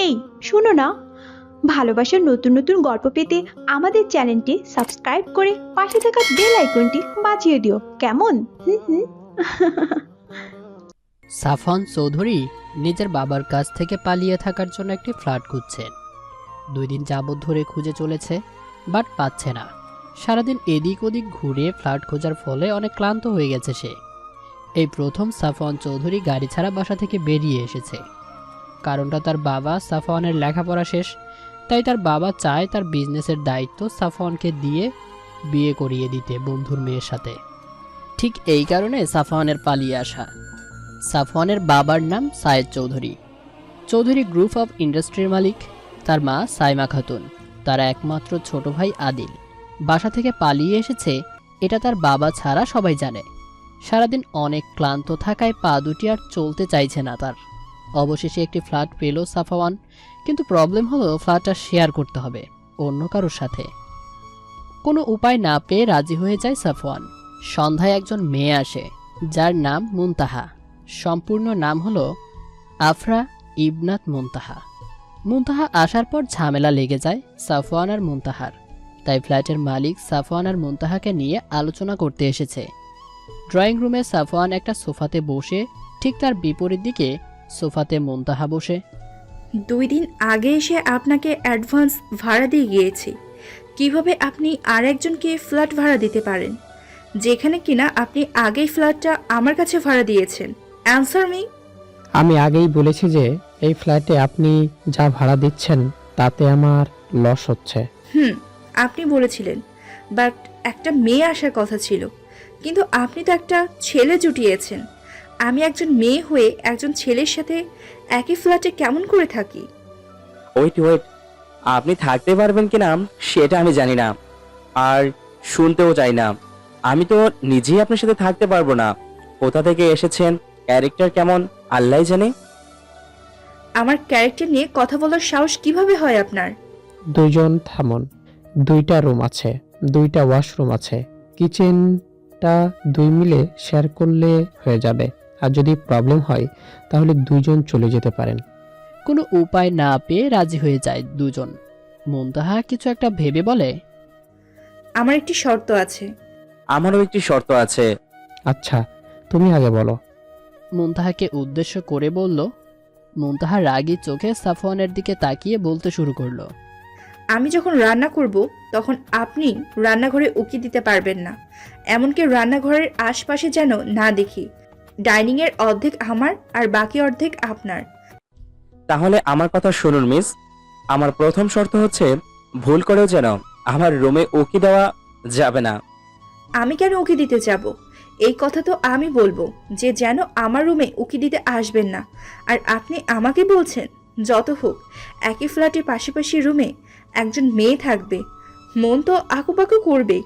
এই শোনো না, ভালোবাসার নতুন নতুন গল্প পেতে আমাদের চ্যানেলটি সাবস্ক্রাইব করে পাশে থাকা বেল আইকনটি বাজিয়ে দিও, কেমন? হুম হুম। সাফওয়ান চৌধুরী নিজের বাবার কাছ থেকে পালিয়ে থাকার জন্য একটি ফ্ল্যাট খুঁজছেন। 2 দিন যাবৎ ধরে খুঁজে চলেছে, বাট পাচ্ছে না। সারাদিন এদিক ওদিক ঘুরে ফ্ল্যাট খোঁজার ফলে অনেক ক্লান্ত হয়ে গেছে সে। এই প্রথম সাফওয়ান চৌধুরী গাড়ি ছাড়া বাসা থেকে বেরিয়ে এসেছে। কারণটা তার বাবা সাফওয়ানের লেখাপড়া শেষ, তাই তার বাবা চায় তার বিজনেসের দায়িত্ব সাফওয়ানকে দিয়ে বিয়ে করিয়ে দিতে বন্ধুর মেয়ের সাথে। ঠিক এই কারণে সাফওয়ানের পালিয়ে আসা। সাফওয়ানের বাবার নাম সায়েদ চৌধুরী, চৌধুরী গ্রুপ অফ ইন্ডাস্ট্রির মালিক। তার মা সাইমা খাতুন, তার একমাত্র ছোট ভাই আদিল। বাসা থেকে পালিয়ে এসেছে এটা তার বাবা ছাড়া সবাই জানে। সারাদিন অনেক ক্লান্ত থাকায় পা দুটি আর চলতে চাইছে না তার। অবশেষে একটি ফ্ল্যাট পেল সাফওয়ান, কিন্তু প্রবলেম হলো ফ্ল্যাটটা শেয়ার করতে হবে অন্য কারোর সাথে। কোনো উপায় না পেয়ে রাজি হয়ে যায় সাফওয়ান। সন্ধ্যায় একজন মেয়ে আসে যার নাম মুনতাহা। সম্পূর্ণ নাম হলো আফরা ইবনাত মুনতাহা। মুনতাহা আসার পর ঝামেলা লেগে যায় সাফওয়ান আর মুনতাহার। তাই ফ্ল্যাটের মালিক সাফওয়ান আর মুনতাহাকে নিয়ে আলোচনা করতে এসেছে। ড্রয়িং রুমে সাফওয়ান একটা সোফাতে বসে, ঠিক তার বিপরীত দিকে সোফাতে মুনতাহা বসে। 2 দিন আগে এসে আপনাকে অ্যাডভান্স ভাড়া দিয়ে গিয়েছি। কিভাবে আপনি আর একজনকে ফ্ল্যাট ভাড়া দিতে পারেন, যেখানে কিনা আপনি আগেই ফ্ল্যাটটা আমার কাছে ভাড়া দিয়েছেন? Answer me. আমি আগেই বলেছি যে এই ফ্ল্যাটে আপনি যা ভাড়া দিচ্ছেন তাতে আমার লস হচ্ছে। আপনি বলেছিলেন, বাট একটা মেয়ে আসার কথা ছিল, কিন্তু আপনি তো একটা ছেলে জুটিয়েছেন। আমি একজন মেয়ে হয়ে একজন ছেলের সাথে একই ফ্ল্যাটে কেমন করে থাকি? ওয়েট, আপনি থাকতে পারবেন কিনা সেটা আমি জানি না, আর শুনতেও চাই না। আমি তো নিজেই আপনার সাথে থাকতে পারবো না। কোথা থেকে এসেছেন, ক্যারেক্টার কেমন, আল্লাহই জানে। আমার ক্যারেক্টার নিয়ে কথা বলার সাহস কিভাবে হয় আপনার? 2 জন থামুন। 2টা রুম আছে, 2টা ওয়াশরুম আছে, কিচেনটা 2 মিলে শেয়ার করলে হয়ে যাবে। আর যদি প্রবলেম হয় তাহলে 2 জন চলে যেতে পারেন। কোনো উপায় না পেয়ে রাজি হয়ে যায় দুজন। মুনতাহা কিছু একটা ভেবে বলে, আমার একটি শর্ত আছে। আমারও একটি শর্ত আছে। আচ্ছা, তুমি আগে বলো। মুনতাহাকে উদ্দেশ্য করে বলল। মুনতাহা রাগী চোখে সাফওয়ানের দিকে তাকিয়ে বলতে শুরু করলো, আমি যখন রান্না করব তখন আপনি রান্নাঘরে উকি দিতে পারবেন না, এমনকি রান্নাঘরের আশপাশে যেন না দেখি। ডাইনিংয়ের অর্ধেক আমার আর বাকি অর্ধেক আপনার। তাহলে আমার কথা শুনুন মিস। আমার প্রথম শর্ত হচ্ছে, ভুল করেও যেন আমার রুমে উকি দেওয়া যাবে না। আমি কেন উকি দিতে যাব? এই কথা তো আমি বলবো যে যেন আমার রুমে উকি দিতে আসবেন না। আর আপনি আমাকে বলছেন, যত হোক একই ফ্ল্যাটের পাশাপাশি রুমে একজন মেয়ে থাকবে, মন তো আঁকুপাকু করবে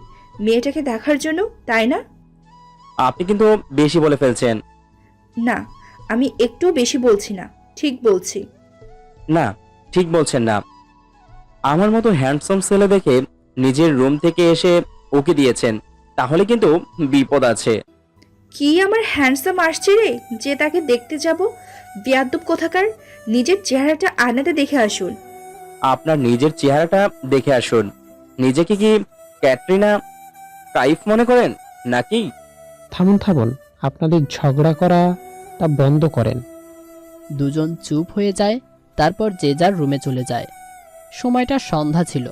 মেয়েটাকে দেখার জন্য, তাই না? আপনি কিন্তু বেশি বলে ফেলছেন। না, আমি একটুও বেশি বলছি না, ঠিক বলছি। না, ঠিক বলছেন না। আমার মতো হ্যান্ডসাম ছেলে দেখে নিজের রুম থেকে এসে উকি দিয়েছেন, তাহলে কিন্তু বিপদ আছে। কি আমার হ্যান্ডসাম আসছে রে যে তাকে দেখতে যাব? বেয়াদ্দব কোথাকার! নিজের চেহারাটা আয়নাতে দেখে আসুন। আপনার নিজের চেহারাটা দেখে আসুন। নিজেকে কি ক্যাটরিনা কাইফ মনে করেন নাকি? থামুন, আপনাদের ঝগড়া করাটা বন্ধ করেন। দুজন চুপ হয়ে যায়। তারপর যে যার রুমে চলে যায়। সময়টা সন্ধ্যা ছিল।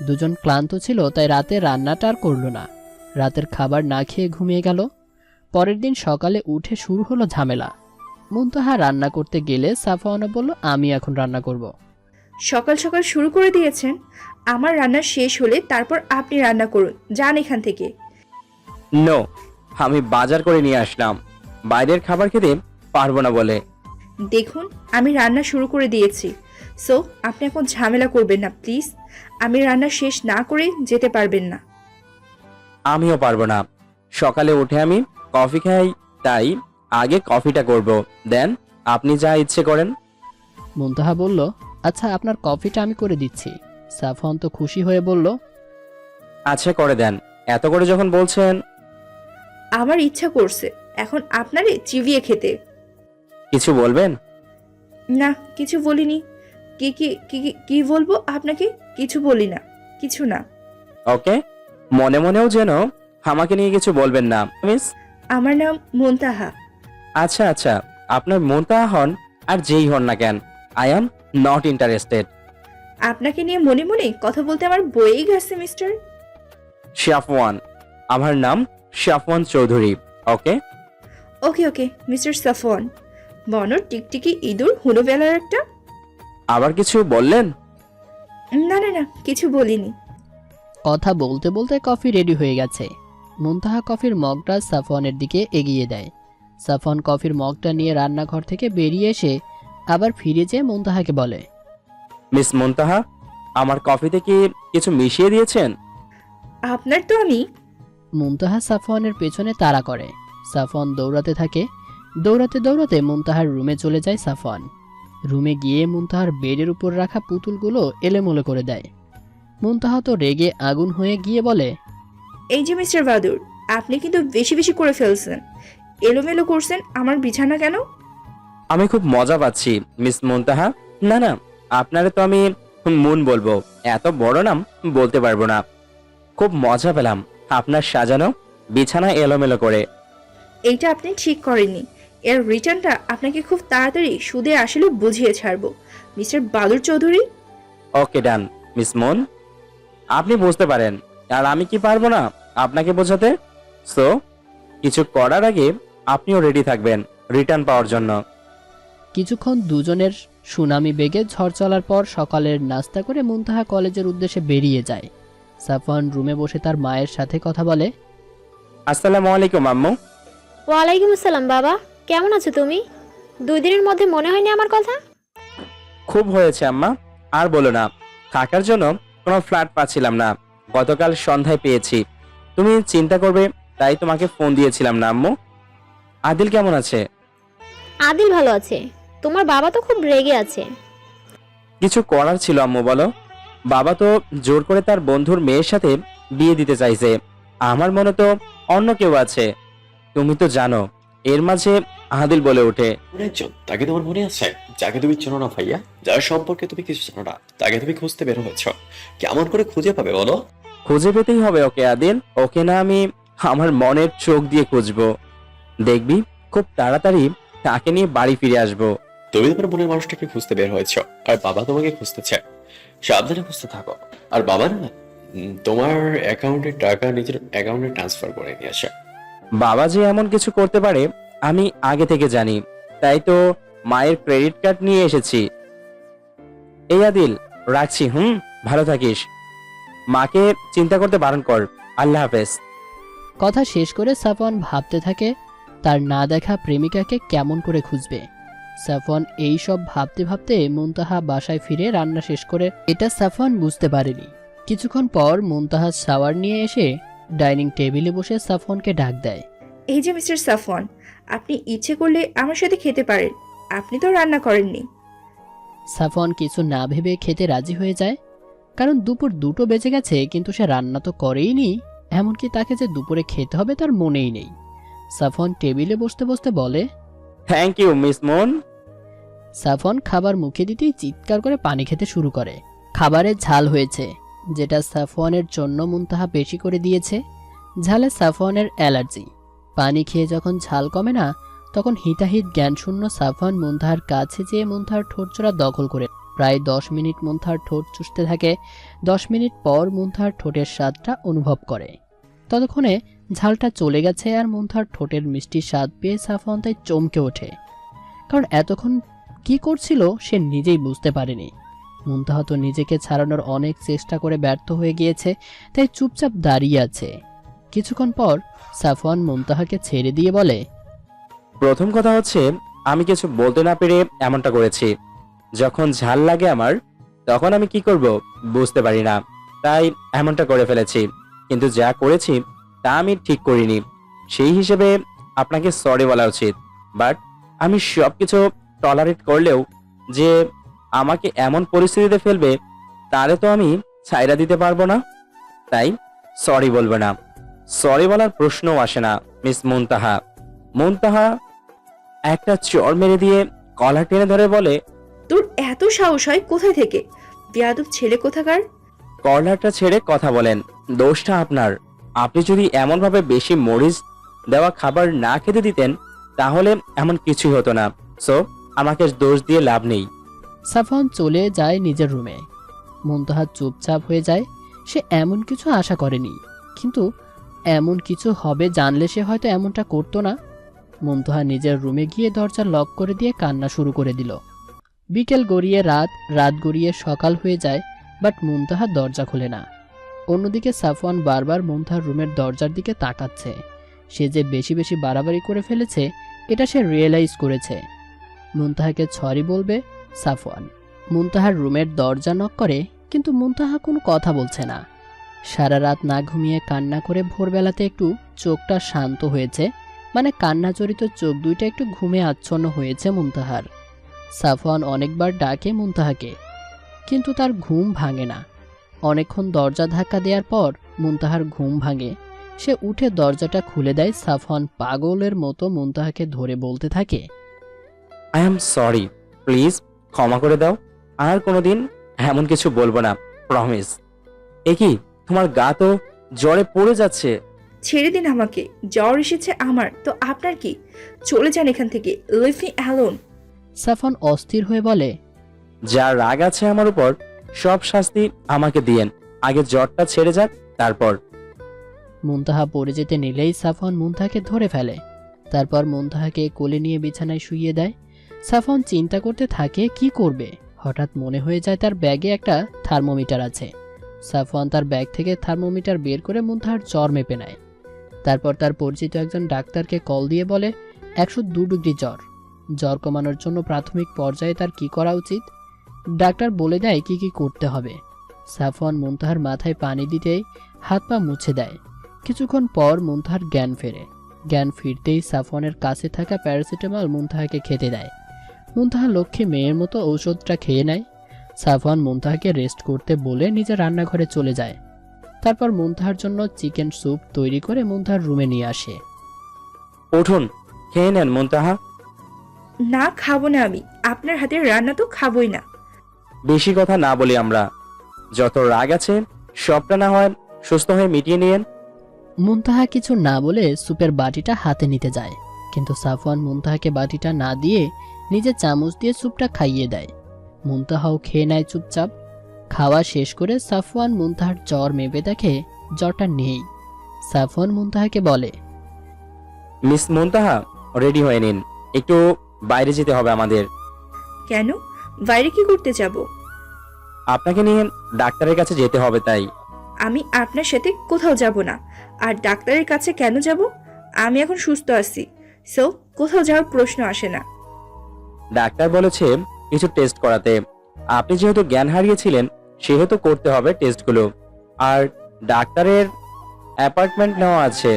দুজন ক্লান্ত ছিল, তাই রাতে রান্নাটা আর করল না। রাতের খাবার না খেয়ে ঘুমিয়ে গেল। পরের দিন সকালে উঠে শুরু হলো ঝামেলা। মুনতাহা রান্না করতে গেলে সাফওয়ানা বলল, আমি এখন রান্না করব। সকাল সকাল শুরু করে দিয়েছেন। আমার রান্না শেষ হলে তারপর আপনি রান্না করুন, যান এখান থেকে। নো, আমি বাজার করে নিয়ে আসলাম, বাইরের খাবার খেতে পারবো না বলে। দেখুন, আমি রান্না শুরু করে দিয়েছি, সো আপনি এখন ঝামেলা করবেন না প্লিজ। আমি রান্না শেষ না করে যেতে পারবেন না। আমিও পারবো না। সকালে উঠে আমি কফি খাই, তাই আগে কফিটা করব, দেন আপনি যা ইচ্ছে করেন। মুনতাহা বলল, আচ্ছা আপনার কফিটা আমি করে দিচ্ছি। সাফওয়ান তো খুশি হয়ে বলল, আচ্ছা করে দেন, এত করে যখন বলছেন। আমার ইচ্ছা করছে এখন আপনারে চিবিয়ে খেতে। কিছু বলবেন? না, কিছু বলিনি। কি কি কি কি- কি বলবো আপনাকে? কিছু বলি না, কিছু না। ওকে, মনে মনেও যেন আমাকে নিয়ে কিছু বলবেন না মিস। আমার নাম মুনতাহা। আচ্ছা আচ্ছা, আপনার মনটা হন আর যেই হন না কেন, আই অ্যাম নট ইন্টারেস্টেড। আপনাকে নিয়ে মনে মনে কথা বলতে আমার বয়েই গেছে মিস্টার। শাফওয়ান, আমার নাম শাফওয়ান চৌধুরী। ওকে, ওকে ওকে মিস্টার সাফওয়ান। বনর টিকটিকি ইঁদুর হুনো বেলার একটা। আবার কিছু বললেন? না না না, কিছু বলিনি। কথা বলতে বলতে কফি রেডি হয়ে গেছে। মুনতাহা কফির মগটা সাফওয়ানের দিকে এগিয়ে দেয়। সাফওয়ান কফির মগটা নিয়ে রান্নাঘর থেকে বেরিয়ে এসে আবার ফিরে যেয়ে মুনতাহাকে বলে, মিস মুনতাহা, আমার কফিতে কি কিছু মিশিয়ে দিয়েছেন? আপনার তো আমি। মুনতাহা সাফওয়ানের পেছনে তাড়া করে। সাফওয়ান দৌড়াতে থাকে। দৌড়াতে দৌড়াতে মুনতাহার রুমে চলে যায় সাফওয়ান। রুমে গিয়ে মুনতাহার বেডের উপর রাখা পুতুলগুলো এলোমেলো করে দেয়। মুনতাহা তো রেগে আগুন হয়ে গিয়ে বলে, এই যে মিস্টার বাদুর, আপনি কিন্তু বেশি বেশি করে ফেলছেন। এলোমেলো করছেন আমার বিছানা কেন? আমি খুব মজা পাচ্ছি মিস মুনতাহা। না না, আপনারে তো আমি মুন বলবো, এত বড় নাম বলতে পারবো না। খুব মজা পেলাম আপনার সাজানো বিছানা এলোমেলো করে। এইটা আপনি ঠিক করেননি। এর রিটার্নটা আপনাকে খুব তাড়াতাড়ি সুদে আসলে বুঝিয়ে ছাড়বো মিস্টার বাদুর চৌধুরী। ওকে ডান মিস মুন, আপনি বুঝতে পারেন আর আমি কি পারবো না আপনাকে বোঝাতে। সো কিছু করার আগে আপনিও রেডি থাকবেন রিটার্ন পাওয়ার জন্য। কিছুক্ষণ দুজনের সুনামি বেগে ঝড় চলার পর সকালের নাস্তা করে মুনতাহা কলেজের উদ্দেশ্যে বেরিয়ে যায়। সাফওয়ান রুমে বসে তার মায়ের সাথে কথা বলে। আসসালামু আলাইকুম আম্মু। ওয়ালাইকুম আসসালাম বাবা, কেমন আছো তুমি? 2 দিনের মধ্যে মনে হয়নি আমার কথা। খুব হয়েছে আম্মা, আর বলো না। থাকার জন্য কোনো ফ্ল্যাট পাচ্ছিলাম না, গতকাল সন্ধ্যায় পেয়েছি। তুমি চিন্তা করবে তাই তোমাকে ফোন দিয়েছিলাম না আম্মু। আদিল কেমন আছে? আদিল ভালো আছে। তোমার বাবা তো খুব রেগে আছে। কিছু করার ছিল আম্মু বলো। বাবা তো জোর করে তার বন্ধুর মেয়ের সাথে বিয়ে দিতে চাইছে। আমার মনে তো অন্য কেউ আছে, তুমি তো জানো। এর মাঝে আদিল বলে ওঠে, একজন তাকে তোমার মনে আছে, যাকে তুমি চেনো না ভাইয়া, যার সম্পর্কে তুমি কিছু জানো না, তাকে তুমি খুঁজতে বের হয়েছ। কেমন করে খুঁজে পাবে বলো? খুঁজে পেতেই হবে ওকে আদিল। ওকে না আমি আমার মনের চোখ দিয়ে খুঁজবো। দেখবি খুব তাড়াতাড়ি তাকে নিয়ে বাড়ি ফিরে আসবো। তুমি তোমার মনের মানুষটাকে খুঁজতে বের হয়েছ, আর বাবা তোমাকে খুঁজতেছে। সাবধানে খুঁজতে থাকো। আর বাবা না, তোমার অ্যাকাউন্টে টাকা নিজের অ্যাকাউন্টে ট্রান্সফার করে নিয়ে আসে। বাবা যে এমন কিছু করতে পারে আমি আগে থেকে জানি, তাই তো মায়ের ক্রেডিট কার্ড নিয়ে এসেছি। এই আদিল, রাখছি। ভালো থাকিস। মাকে চিন্তা করতে বারণ কর। আল্লাহ হাফেজ। কথা শেষ করে সাফওয়ান ভাবতে থাকে তার না দেখা প্রেমিকাকে কেমন করে খুঁজবে। সাফওয়ান এই সব ভাবতে ভাবতে মুনতাহা বাসায় ফিরে রান্না শেষ করে। এটা সাফওয়ান বুঝতে পারেনি। কিছুক্ষণ পর মুনতাহা শাওয়ার নিয়ে এসে ডাইনিং টেবিলে বসে সাফওয়ানকে ডাক দেয়। এই যে মিস্টার সাফওয়ান, আপনি ইচ্ছে করলে আমার সাথে খেতে পারেন। আপনি তো রান্না করেননি। সাফওয়ান কিছু না ভেবে খেতে রাজি হয়ে যায়, কারণ দুপুর 2টো বেজে গেছে কিন্তু সে রান্না তো করেইনি। এমনকি তাকে যে দুপুরে খেতে হবে তার মনেই নেই। সাফওয়ান টেবিলে বসতে বসতে বলে, thank you miss Moon. Safwan খাবার মুখে দিতেই চিৎকার করে পানি খেতে শুরু করে। খাবারে ঝাল হয়েছে, যেটা সাফওয়ানের জন্য মুনতাহা বেশি করে দিয়েছে। ঝালে সাফওয়ানের অ্যালার্জি। পানি খেয়ে যখন ঝাল কমে না, তখন হিতাহিত জ্ঞানশূন্য সাফওয়ান মুনতাহার কাছে যেয়ে মুনতাহার ঠোঁটজোড়া দখল করে প্রায় 10 মিনিট মুনতাহার ঠোঁট চুষতে থাকে। 10 মিনিট পর মুনতাহার ঠোঁটের স্বাদটা অনুভব করে। ততক্ষণে ঝালটা চলে গেছে আর মুনতাহার ঠোঁটের মিষ্টি স্বাদ পেয়ে সাফওয়ান তাই চমকে ওঠে, কারণ এতক্ষণ কি করছিল সে নিজেই বুঝতে পারেনি। মুনতাহা তো নিজেকে ছাড়ানোর অনেক চেষ্টা করে ব্যর্থ হয়ে গিয়েছে, তাই চুপচাপ দাঁড়িয়ে আছে। কিছুক্ষণ পর সাফওয়ান মুনতাহাকে ছেড়ে দিয়ে বলে, প্রথম কথা হচ্ছে আমি কিছু বলতে না পেরে এমনটা করেছি। যখন ঝাল লাগে আমার, তখন আমি কি করব বুঝতে পারি না, তাই এমনটা করে ফেলেছি। কিন্তু যা করেছি তা আমি ঠিক করিনি, সেই হিসেবে আপনাকে সরি বলা উচিত। বাট আমি সবকিছু টলারেট করলেও যে আমাকে এমন পরিস্থিতিতে ফেলবে তারে তো আমি ছাইরা দিতে পারবো না, তাই সরি বলবো না। সরি বলার প্রশ্নও আসে না মিস মুনতাহা। মুনতাহা একটা চড় মেরে দিয়ে কলার টেনে ধরে বলে, তোর এত সাহস হয় কোথায় থেকে? বেয়াদব ছেলে কোথাকার। কর্নারটা ছেড়ে কথা বলেন, দোষটা আপনার। আপনি যদি এমনভাবে বেশি মরিচ দেওয়া খাবার না খেতে দিতেন তাহলে এমন কিছুই হতো না। সো আমাকে দোষ দিয়ে লাভ নেই। সাফওয়ান চলে যায় নিজের রুমে। মুনতাহা চুপচাপ হয়ে যায়। সে এমন কিছু আশা করেনি, কিন্তু এমন কিছু হবে জানলে সে হয়তো এমনটা করতো না। মুনতাহা নিজের রুমে গিয়ে দরজা লক করে দিয়ে কান্না শুরু করে দিল। বিকেল গড়িয়ে রাত, রাত গড়িয়ে সকাল হয়ে যায়, বাট মুনতাহা দরজা খোলে না। অন্যদিকে সাফওয়ান বারবার মুনতাহার রুমের দরজার দিকে তাকাচ্ছে। সে যে বেশি বেশি বাড়াবাড়ি করে ফেলেছে এটা সে রিয়েলাইজ করেছে। মুনতাহাকে সরি বলবে সাফওয়ান। মুনতাহার রুমের দরজা নক করে, কিন্তু মুনতাহা কোনো কথা বলছে না। সারা রাত না ঘুমিয়ে কান্না করে ভোরবেলাতে একটু চোখটা শান্ত হয়েছে, মানে কান্না জড়িত চোখ দুইটা একটু ঘুমে আচ্ছন্ন হয়েছে মুনতাহার। সাফওয়ান অনেকবার ডাকে মুনতাহাকে, কিন্তু তার ঘুম ভাঙে না। অনেকক্ষণ দরজা ধাক্কা দেওয়ার পর মুনতাহার ঘুম ভাঙে। সে উঠে দরজাটা খুলে দেয়। সাফওয়ান পাগলের মতো মুনতাহাকে ধরে বলতে থাকে, আই এম সরি, প্লিজ ক্ষমা করে দাও। আর কোনোদিন এমন কিছু বলবো না, প্রমিস। এ কি, তোমার গা তো জ্বরে পড়ে যাচ্ছে। ছেড়ে দিন আমাকে, জ্বর এসেছে আমার তো আপনার কি? চলে যান এখান থেকে, লিভ মি অ্যালোন। সাফওয়ান অস্থির হয়ে বলে, যার রাগ আছে আমার উপর সব শাস্তি আমাকে দিয়েন, আগে জ্বরটা ছেড়ে যাক তারপর। মুনতাহা পড়ে যেতে নিলেই সাফওয়ান মুনতাহাকে ধরে ফেলে। তারপর মুনতাহাকে কোলে নিয়ে বিছানায় শুইয়ে দেয়। সাফওয়ান চিন্তা করতে থাকে কি করবে। হঠাৎ মনে হয়ে যায় তার ব্যাগে একটা থার্মোমিটার আছে। সাফওয়ান তার ব্যাগ থেকে থার্মোমিটার বের করে মুনতাহার জ্বর মেপে নেয়। তারপর তার পরিচিত একজন ডাক্তারকে কল দিয়ে বলে 102 ডিগ্রি জ্বর। জ্বর কমানোর জন্য প্রাথমিক পর্যায়ে তার কি করা উচিত। ডাক্তার বলে দেয় কি কি করতে হবে। সাফওয়ান মুনতাহার মাথায় পানি দিতেই হাত পা মুছে দেয়। কিছুক্ষণ পর মুনতাহার জ্ঞান ফেরে। জ্ঞান ফিরতেই সাফওয়ানের কাছে থাকা প্যারাসিটামল মুনতাহাকে খেতে দেয়। মুনতাহা লক্ষ্মী মেয়ের মতো ঔষধটা খেয়ে নেয়। সাফওয়ান মুনতাহাকে রেস্ট করতে বলে নিজের রান্নাঘরে চলে যায়। তারপর মুনতাহার জন্য চিকেন স্যুপ তৈরি করে মুনতাহার রুমে নিয়ে আসে। উঠুন, খেয়ে নেন মুনতাহা। না, খাবো না আমি। আপনার হাতের রান্না তো খাবোই না। বেশি কথা না বলি আমরা। যত রাগ আছে সবটা না হয় সুস্থ হয়ে মিটিয়ে নিয়েন। মুনতাহা কিছু না বলে স্যুপের বাটিটা হাতে নিতে যায়, কিন্তু সাফওয়ান মুনতাহাকে বাটিটা না দিয়ে নিজে চামচ দিয়ে স্যুপটা খাইয়ে দেয়। মুনতাহাও খেয়ে নেয় চুপচাপ। খাওয়া শেষ করে সাফওয়ান মুনতাহার জ্বর মেপে দেখে জ্বরটা নেই। সাফওয়ান মুনতাহাকে বলে, মিস মুনতাহা, রেডি হয়ে নিন, একটু বাইরে যেতে হবে আমাদের। কেন? বাইরে কি করতে যাব? আপনাকে নিয়ে ডাক্তারের কাছে যেতে হবে তাই। আমি আপনার সাথে কোথাও যাব না। আর ডাক্তারের কাছে কেন যাব? আমি এখন সুস্থ আছি, সো কোথাও যাওয়ার প্রশ্ন আসে না। ডাক্তার বলেছে কিছু টেস্ট করাতে। আপনি যেহেতু জ্ঞান হারিয়েছিলেন সেহেতু করতে হবে টেস্টগুলো। আর ডাক্তারের অ্যাপয়েন্টমেন্ট নেওয়া আছে,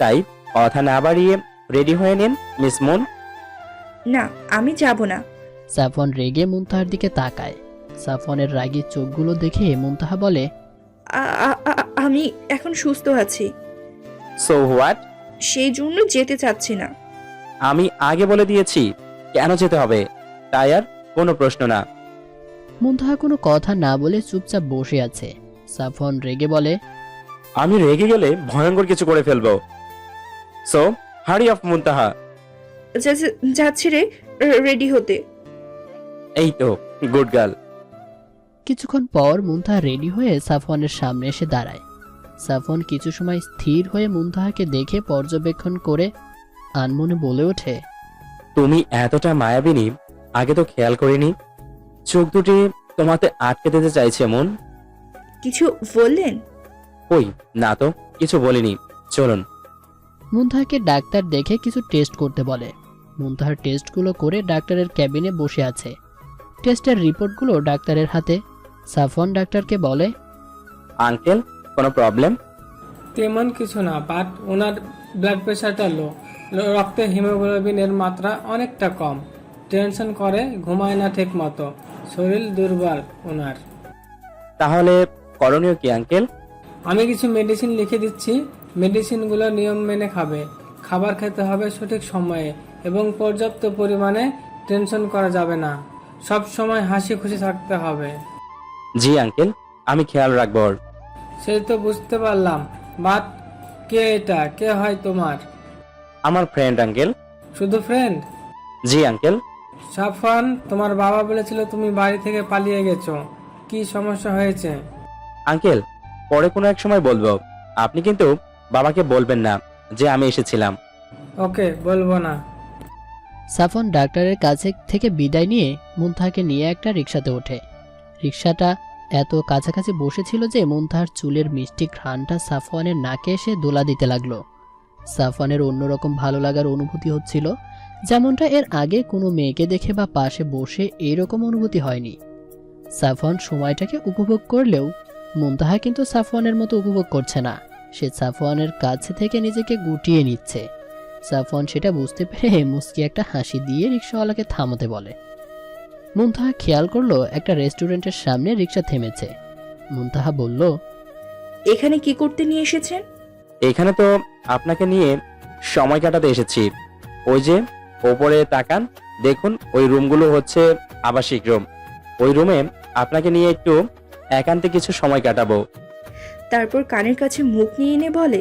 তাই কথা না বাড়িয়ে রেডি হয়ে নিন মিস মুন। না, আমি যাব না। সাফওয়ান রেগে মুনতাহার দিকে তাকায়। সাফওয়ানের রাগী চোখগুলো দেখে মুনতাহা বলে, আমি এখন সুস্থ আছি, সো হোয়াট? সেই জন্য যেতে চাচ্ছি না। আমি আগে বলে দিয়েছি কেন যেতে হবে, তাই আর কোনো প্রশ্ন না। মুনতাহা কোনো কথা না বলে চুপচাপ বসে আছে। সাফওয়ান রেগে বলে, আমি রেগে গেলে ভয়ঙ্কর কিছু করে ফেলবো। সো হারি অফ মুনতাহা। যাচ্ছি রে, রেডি হতে। এই তো, গুড গার্ল। কিছুক্ষণ পর মুনতাহা রেডি হয়ে সাফওয়ানের সামনে এসে দাঁড়ায়। সাফওয়ান কিছু সময় স্থির হয়ে মুনতাহাকে দেখে পর্যবেক্ষণ করে আনমনে বলে ওঠে, তুমি এতটা মায়াবিনী আগে তো খেয়াল করিনি। চোখ দুটি তোমাতে আটকে দিতে চাইছে মন। কিছু বললেন? ওই না তো, কিছু বলিনি, চলুন। মুনতাহাকে ডাক্তার দেখে কিছু টেস্ট করতে বলে। মুনতাহার টেস্টগুলো করে ডাক্তারের ক্যাবিনে বসে আছে। টেস্টের রিপোর্টগুলো ডাক্তারের হাতে। সাফওয়ান ডাক্তারকে বলে, আঙ্কেল, কোনো প্রবলেম? তেমন কিছু না, বাট ওনার ব্লাড প্রেশারটা লো, রক্তে হিমোগ্লোবিনের মাত্রা অনেকটা কম, টেনশন করে, ঘুমায় না ঠিক মতো, শরীর দুর্বল ওনার। তাহলে করণীয় কি আঙ্কেল? আমি কিছু মেডিসিন লিখে দিচ্ছি, মেডিসিনগুলো নিয়ম মেনে খাবে। খাবার খেতে হবে সঠিক সময়ে এবং পর্যাপ্ত পরিমাণে। টেনশন করা যাবে না, সব সময় হাসি খুশি থাকতে হবে। জি আঙ্কেল, আমি খেয়াল রাখবো ওর। সেই তো বুঝতে পারলাম, বাট কে এটা, কে হয় তোমার? আমার ফ্রেন্ড আঙ্কেল। শুধু ফ্রেন্ড? জি আঙ্কেল। সাফওয়ান, তোমার বাবা বলেছিল তুমি বাড়ি থেকে পালিয়ে গেছো, কি সমস্যা হয়েছে? আঙ্কেল, পরে কোনো এক সময় বলবো। আপনি কিন্তু বাবাকে বলবেন না যে আমি এসেছিলাম। ওকে, বলবো না। সাফওয়ান ডাক্তারের কাছে থেকে বিদায় নিয়ে মুনতাহাকে নিয়ে একটা রিকশাতে ওঠে। রিকশাটা এত কাছাকাছি বসেছিল যে মুনতাহার চুলের মিষ্টি ঘ্রাণটা সাফওয়ানের নাকে এসে দোলা দিতে লাগলো। সাফওয়ানের অন্যরকম ভালো লাগার অনুভূতি হচ্ছিল, যেমনটা এর আগে কোনো মেয়েকে দেখে বা পাশে বসে এইরকম অনুভূতি হয়নি। সাফওয়ান সময়টাকে উপভোগ করলেও মুনতাহা কিন্তু সাফওয়ানের মতো উপভোগ করছে না। সে সাফওয়ানের কাছে থেকে নিজেকে গুটিয়ে নিচ্ছে। সাফওয়ান সেটা বুঝতে পেরে মুস্কি একটা হাসি দিয়ে রিকশাওয়ালাকে থামাতে বলে। মুনতাহা খেয়াল করলো একটা রেস্টুরেন্টের সামনে রিকশা থেমেছে। মুনতাহা বলল, এখানে কি করতে নিয়ে এসেছেন? এখানে তো আপনাকে নিয়ে সময় কাটাতে এসেছি। ওই যে ওপরে তাকান, দেখুন ওই রুমগুলো হচ্ছে আবাসিক রুম। ওই রুমে আপনাকে নিয়ে একটু একান্তে কিছু সময় কাটাবো। তারপর কানের কাছে মুখ নিয়ে এনে বলে,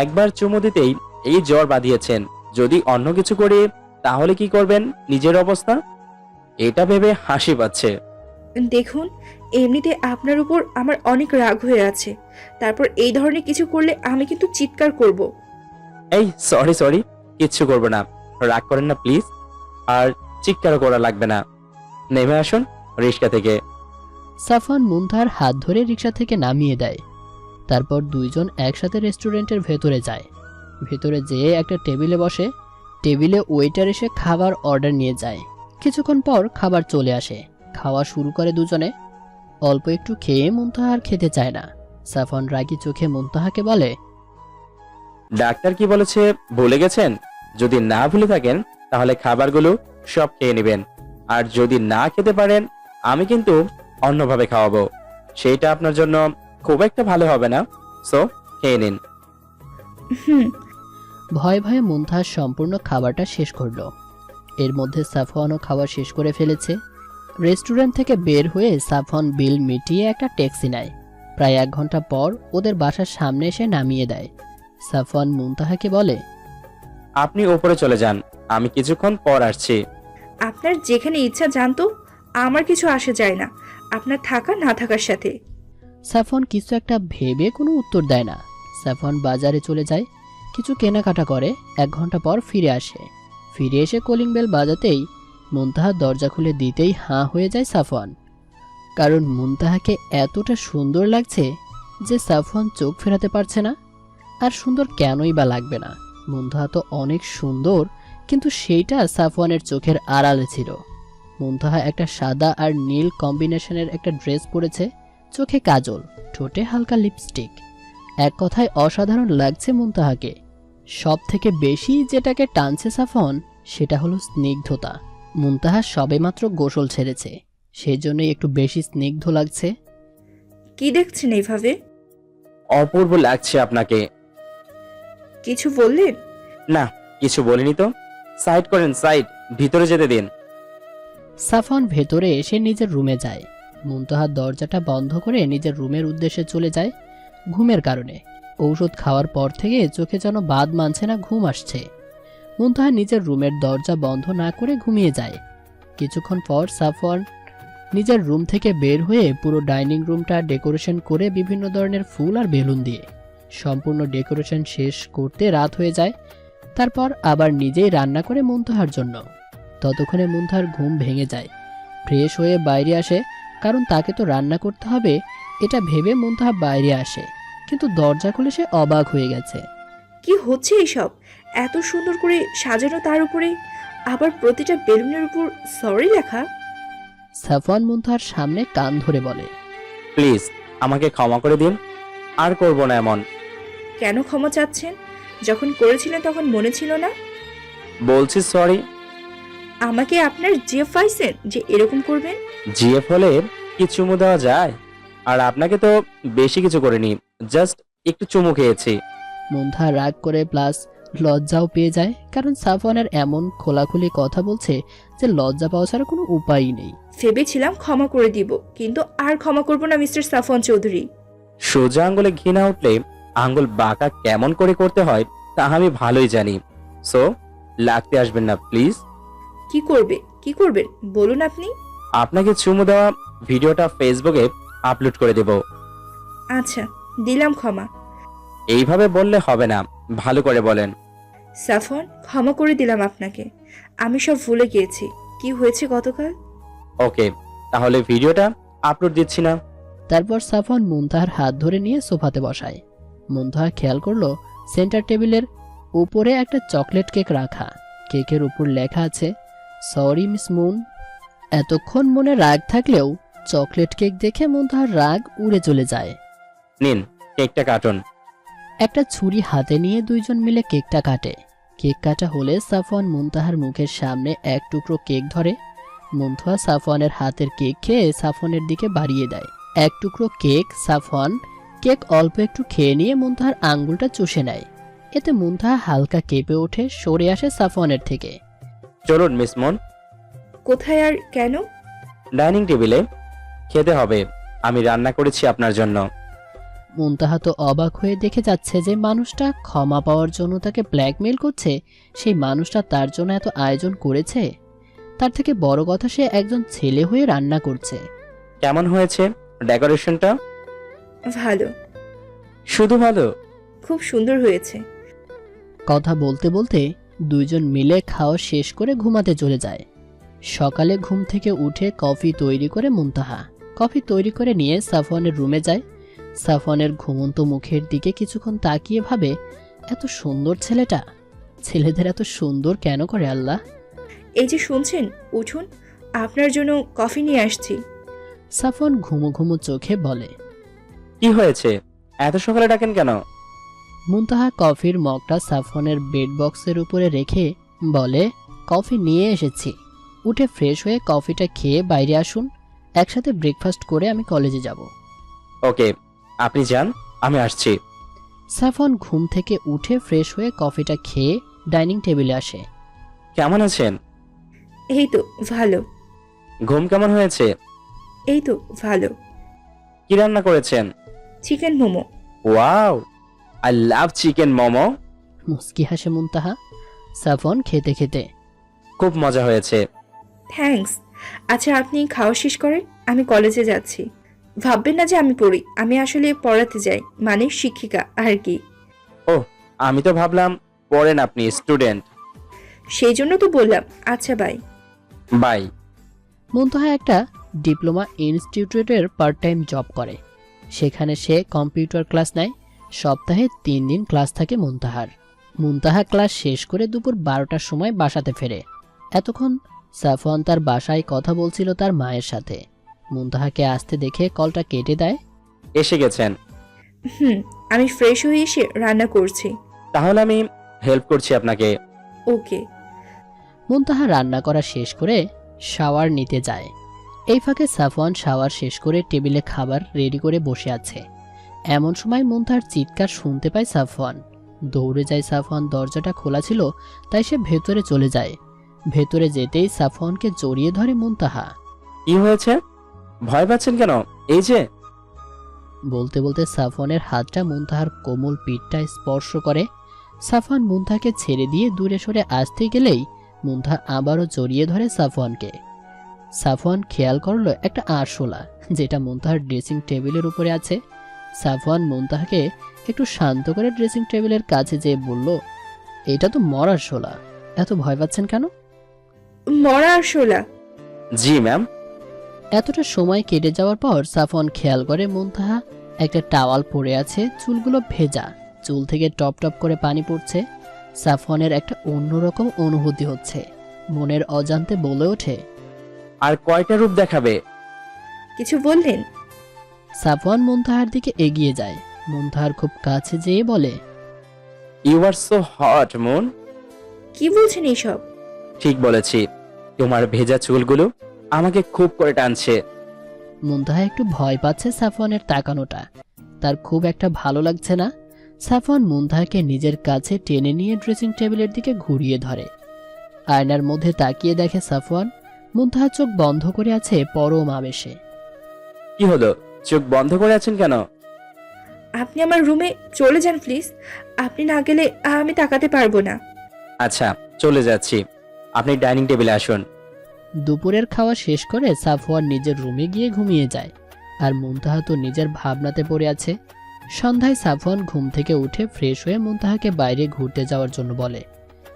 একবার চুমু দিতেই এই জ্বর বাঁধিয়েছেন। যদি অন্য কিছু করি তাহলে কি করবেন নিজের অবস্থা? এটা ভেবে হাসি পাচ্ছে। দেখুন, এমনিতে আপনার উপর আমার অনেক রাগ হয়ে আছে, তারপর এই ধরনের কিছু করলে আমি কিন্তু চিৎকার করব। এই সরি, কিচ্ছু করবো না, রাগ করেন না প্লিজ। আর চিৎকারও করা লাগবে না, নেমে আসুন রিক্সা থেকে। সাফওয়ান মুনতাহার হাত ধরে রিকশা থেকে নামিয়ে দেয়। তারপর দুইজন একসাথে রেস্টুরেন্টের ভেতরে যায়। ভেতরে যেয়ে একটা টেবিলে বসে। টেবিলে ওয়েটার এসে খাবার অর্ডার নিয়ে যায়। কিছুক্ষণ পর খাবার চলে আসে। খাওয়া শুরু করে দুজনে। অল্প একটু খেয়ে মুনতাহা আর খেতে চায় না। সাফওয়ান রাগী চোখে মুনতাহাকে বলে, ডাক্তার কি বলেছে ভুলে গেছেন? যদি না ভুলে থাকেন তাহলে খাবারগুলো সব খেয়ে নেবেন। আর যদি না খেতে পারেন আমি কিন্তু অন্যভাবে খাওয়াবো। সেইটা আপনার জন্য খুব একটা ভালো হবে না, সো খেয়ে নিন। হুম। ভয়ে ভয়ে মুনতাহা সম্পূর্ণ খাবারটা শেষ করলো। এর মধ্যে সাফওয়ানও খাওয়া শেষ করে ফেলেছে। রেস্টুরেন্ট থেকে বের হয়ে সাফওয়ান বিল মিটিয়ে একটা ট্যাক্সি নেয়। প্রায় 1 ঘন্টা পর ওদের বাসার সামনে এসে নামিয়ে দেয়। সাফওয়ান মুনতাহাকে বলে, আপনি উপরে চলে যান, আমি কিছুক্ষণ পর আসছি। আপনার যেখানে ইচ্ছা জানতো, আমার কিছু আসে যায় না আপনার থাকা না থাকার সাথে। সাফওয়ান কিছু একটা ভেবে কোনো উত্তর দেয় না। সাফওয়ান বাজারে চলে যায়, কিছু কেনাকাটা করে। 1 ঘন্টা পর ফিরে আসে। ফিরে এসে কলিং বেল বাজাতেই মুনতাহা দরজা খুলে দিতেই হাঁ হয়ে যায় সাফওয়ান। কারণ মুনতাহাকে এতটা সুন্দর লাগছে যে সাফওয়ান চোখ ফেরাতে পারছে না। আর সুন্দর কেনই বা লাগবে না, মুনতাহা তো অনেক সুন্দর, কিন্তু সেইটা সাফওয়ানের চোখের আড়ালে ছিল। মুনতাহা একটা সাদা আর নীল কম্বিনেশনের একটা ড্রেস পরেছে, চোখে কাজল, ঠোঁটে হালকা লিপস্টিক। এক কথায় অসাধারণ লাগছে মুনতাহাকে। সব থেকে বেশি যেটাকে টানছে সাফওয়ান সেটা হলো স্নিগ্ধতা। মুনতাহা সবেমাত্র গোসল ছেড়েছে, সেই জন্যই একটু বেশি স্নিগ্ধ লাগছে। কি দেখছেন এইভাবে? অপূর্ব লাগছে আপনাকে। কিছু বললেন? না, কিছু বলিনি তো। সাইড করেন, সাইড, ভিতরে যেতে দিন। সাফওয়ান ভেতরে এসে নিজের রুমে যায়। মুনতাহা দরজাটা বন্ধ করে নিজের রুমের উদ্দেশ্যে চলে যায়। ঘুমের কারণে ঔষধ খাওয়ার পর থেকে চোখে যেন বাদ মানছে না, ঘুম আসছে। মুনতাহা নিজের রুমের দরজা বন্ধ না করে ঘুমিয়ে যায়। কিছুক্ষণ পর সাফওয়ান নিজের রুম থেকে বের হয়ে পুরো ডাইনিং রুমটা ডেকোরেশন করে বিভিন্ন ধরনের ফুল আর বেলুন দিয়ে সম্পূর্ণ ডেকোরেশন শেষ করতে রাত হয়ে যায়। তারপর আবার নিজেই রান্না করে মুনতাহার জন্য। ততক্ষণে মুনতাহার ঘুম ভেঙে যায়। ফ্রেশ হয়ে বাইরে আসে, কারণ তাকে তো রান্না করতে হবে। এটা ভেবে মুনতাহা বাইরে আসে, কিন্তু দরজা খুলে সে অবাক হয়ে গেছে। কি হচ্ছে এইসব? এত সুন্দর করে সাজানো, তার উপরে আবার প্রতিটা বেলুনের উপর সরি লেখা। সাফওয়ান মুনতাহার সামনে কান ধরে বলে, প্লিজ আমাকে ক্ষমা করে দিন, আর করব না এমন। কেন ক্ষমা চাচ্ছেন? যখন করেছিলেন তখন মনে ছিল না? বলছি সরি। আমাকে আপনার জিএফ পাইছেন যে এরকম করবেন? জিএফ হলে কি চুমু দেওয়া যায়? আর আপনাকে তো বেশি কিছু করিনি, জাস্ট একটু চুমু খেয়েছি। মুনতাহা রাগ করে প্লাস লজ্জাও পেয়ে যায়, কারণ সাফওয়ানের এমন খোলাখুলি কথা বলছে যে লজ্জা পাওয়া ছাড়া কোনো উপায়ই নেই। ভেবেছিলাম ক্ষমা করে দিব, কিন্তু আর ক্ষমা করব না মিস্টার সাফওয়ান চৌধুরী। সোজা আঙ্গুলে ঘি না উঠলে আঙ্গুল বাঁকা কেমন করে করতে হয় তা আমি ভালোই জানি। সো লাগতে আসবেন না প্লিজ। কি করবেন বলুন আপনি। আপনাকে চুমু দেওয়া ভিডিওটা ফেসবুকে আপলোড করে দেব। আচ্ছা, দিলাম ক্ষমা। এইভাবে বললে হবে না, ভালো করে বলেন। সাফওয়ান, ক্ষমা করে দিলাম আপনাকে। আমি সব ভুলে গিয়েছি কি হয়েছে গতকাল। ওকে, তাহলে ভিডিওটা আপলোড দিচ্ছি না। তারপর সাফওয়ান মুনতাহার হাত ধরে নিয়ে সোফাতে বসায়। মুনতাহা খেয়াল করলো সেন্টার টেবিলের উপরে একটা চকলেট কেক রাখা। কেকের উপর লেখা আছে সরি মিস মুন। এতক্ষণ মনে রাগ থাকলেও চকলেট কেক দেখে মুনতাহার রাগ উড়ে চলে যায়। নিন কেকটা কাটুন। একটা ছুরি হাতে নিয়ে দুইজন মিলে কেকটা কাটে। কেক কাটা হলে সাফওয়ান মুনতাহার মুখের সামনে এক টুকরো কেক ধরে। মুনতাহা সাফওয়ানের হাতের কেক খেয়ে সাফওয়ানের দিকে বাড়িয়ে দেয়। এক টুকরো কেক সাফওয়ান কেক অল্প একটু খেয়ে নিয়ে মুনতাহার আঙ্গুলটা চুষে নেয়। এতে মুনতাহা হালকা কেঁপে ওঠে, সরে আসে সাফওয়ানের থেকে। চলুন মিস মুন। কোথায় আর কেন? ডাইনিং টেবিলে খেতে হবে, আমি রান্না করেছি আপনার জন্য। মুনতাহা তো অবাক হয়ে দেখে যাচ্ছে যে মানুষটা ক্ষমা পাওয়ার জন্য তাকে ব্ল্যাকমেল করছে, সেই মানুষটা তার জন্য এত আয়োজন করেছে। তার থেকে বড় কথা, সে একজন ছেলে হয়ে রান্না করছে। কেমন হয়েছে ডেকোরেশনটা? ভালো, শুধু ভালো? খুব সুন্দর হয়েছে। কথা বলতে বলতে দুইজন মিলে খাওয়া শেষ করে ঘুমাতে চলে যায়। সকালে ঘুম থেকে উঠে কফি তৈরি করে মুনতাহা কফি তৈরি করে নিয়ে সাফওয়ানের রুমে যায়। সাফওয়ানের ঘুমন্ত মুখের দিকে কিছুক্ষণ তাকিয়ে ভাবে, এত সুন্দর ছেলেটা, ছেলেদের এত সুন্দর কেন করে আল্লাহ। এই যে শুনছেন, উঠুন, আপনার জন্য কফি নিয়ে আসছি। সাফওয়ান ঘুমো ঘুমো চোখে বলে। কি হয়েছে, এত সকালে ডাকেন কেন? মুনতাহা কফির মগটা সাফওয়ানের বেড বক্সের উপরে রেখে বলে, কফি নিয়ে এসেছি, উঠে ফ্রেশ হয়ে কফিটা খেয়ে বাইরে আসুন, একসাথে ব্রেকফাস্ট করে আমি কলেজে যাব। ওকে, আপনি যান, আমি আসছি। সাফওয়ান ঘুম থেকে উঠে ফ্রেশ হয়ে কফিটা খেয়ে ডাইনিং টেবিলে আসে। কেমন আছেন? এই তো ভালো। ঘুম কেমন হয়েছে? এই তো ভালো। কি রান্না করেছেন? Chicken momo. Wow, I love chicken momo. মুস্কি হাসে মুনতাহা সাফওয়ান খেতে খেতে। খুব মজা হয়েছে। থ্যাঙ্কস। আচ্ছা, আপনি খাওয়া শেষ করেন, আমি কলেজে যাচ্ছি। ভাববেন না যে আমি পড়ি, আমি আসলে পড়াতে যাই, মানে শিক্ষিকা আর কি। ও, আমি তো ভাবলাম পড়েন আপনি স্টুডেন্ট। সেই জন্য তো বললাম। আচ্ছা, বাই। বাই। মুনতাহা একটা ডিপ্লোমা ইনস্টিটিউটের পার্ট টাইম জব করে। সেখানে সে কম্পিউটার ক্লাস নেয়। সপ্তাহে 3 দিন ক্লাস থাকে মুনতাহার। মুনতাহা ক্লাস শেষ করে দুপুর 12টার সময় বাসাতে ফেরে। এতক্ষণ সাফওয়ান তার বাসায় কথা বলছিল তার মায়ের সাথে। মুনতাহাকে আসতে দেখে কলটা কেটে দেয়। এসে গেছেন? আমি ফ্রেশ হয়ে এসে রান্না করছি। তাহলে আমি হেল্প করছি আপনাকে। ওকে। মুনতাহা রান্না করা শেষ করে শাওয়ার নিতে যায়। এই ফাঁকে সাফওয়ান শাওয়ার শেষ করে টেবিলে খাবার রেডি করে বসে আছে। এমন সময় মুনতাহার চিৎকার শুনতে পায় সাফওয়ান। দৌড়ে যায় সাফওয়ান, দরজাটা খোলা ছিল তাই সে ভেতরে চলে যায়। ভেতরে যেতেই সাফওয়ানকে জড়িয়ে ধরে মুনতাহা। কি হয়েছে, ভয় পাচ্ছেন কেন? এই যে। বলতে বলতে সাফওয়ানের হাতটা মুনতাহার কোমল পিঠটা স্পর্শ করে। সাফওয়ান মুনতাহাকে ছেড়ে দিয়ে দূরে সরে আসতে গেলেই মুনতাহা আবারও জড়িয়ে ধরে সাফওয়ানকে। সাফওয়ান খেয়াল করলো একটা আরশোলা যেটা মুনতাহার ড্রেসিং টেবিলের উপরে আছে। সাফওয়ান মুনতাহাকে একটু শান্ত করে ড্রেসিং টেবিলের কাছে যেয়ে বলল, এটা তো মরার শোলা, এত ভয় পাচ্ছেন কেন? মরা আরশোলা? জি ম্যাম। এতটা সময় কেটে যাওয়ার পর সাফওয়ান খেয়াল করে মুনতাহা একটা টাওয়াল পরে আছে, চুলগুলো ভেজা, চুল থেকে টপ টপ করে পানি পড়ছে। সাফওয়ানের একটা অন্যরকম অনুভূতি হচ্ছে। মনের অজান্তে বলে ওঠে, আর কয়টা রূপ দেখাবে? কিছু বললেন? সাফওয়ান মুনতাহার দিকে এগিয়ে যায়। মুনতাহার খুব কাছে যেয়ে বলে, you are so hot Moon. কি বলছেন এইসব? ঠিক বলেছি, তোমার ভেজা চুলগুলো আমাকে খুব করে টানছে। মুনতাহা একটু ভয় পাচ্ছে সাফওয়ানের তাকানোটা, তার খুব একটা ভালো লাগছে না। সাফওয়ান মুনতাহাকে নিজের কাছে টেনে নিয়ে ড্রেসিং টেবিলের দিকে ঘুরিয়ে ধরে। আয়নার মধ্যে তাকিয়ে দেখে সাফওয়ান মুনতাহা চোখ বন্ধ করে আছে পরম আবেশে। কি হলো, চোখ বন্ধ করে আছেন কেন? আপনি আমার রুমে চলে যান প্লিজ। আপনি না গেলে আমি তাকাতে পারবো না। আচ্ছা, চলে যাচ্ছি। আপনি ডাইনিং টেবিলে আসুন। দুপুরের খাওয়া শেষ করে সাফওয়ান নিজের রুমে গিয়ে ঘুমিয়ে যায়, আর মুনতাহা তো নিজের ভাবনাতে পড়ে আছে। সন্ধ্যায় সাফওয়ান ঘুম থেকে উঠে ফ্রেশ হয়ে মুনতাহাকে বাইরে ঘুরতে যাওয়ার জন্য বলে।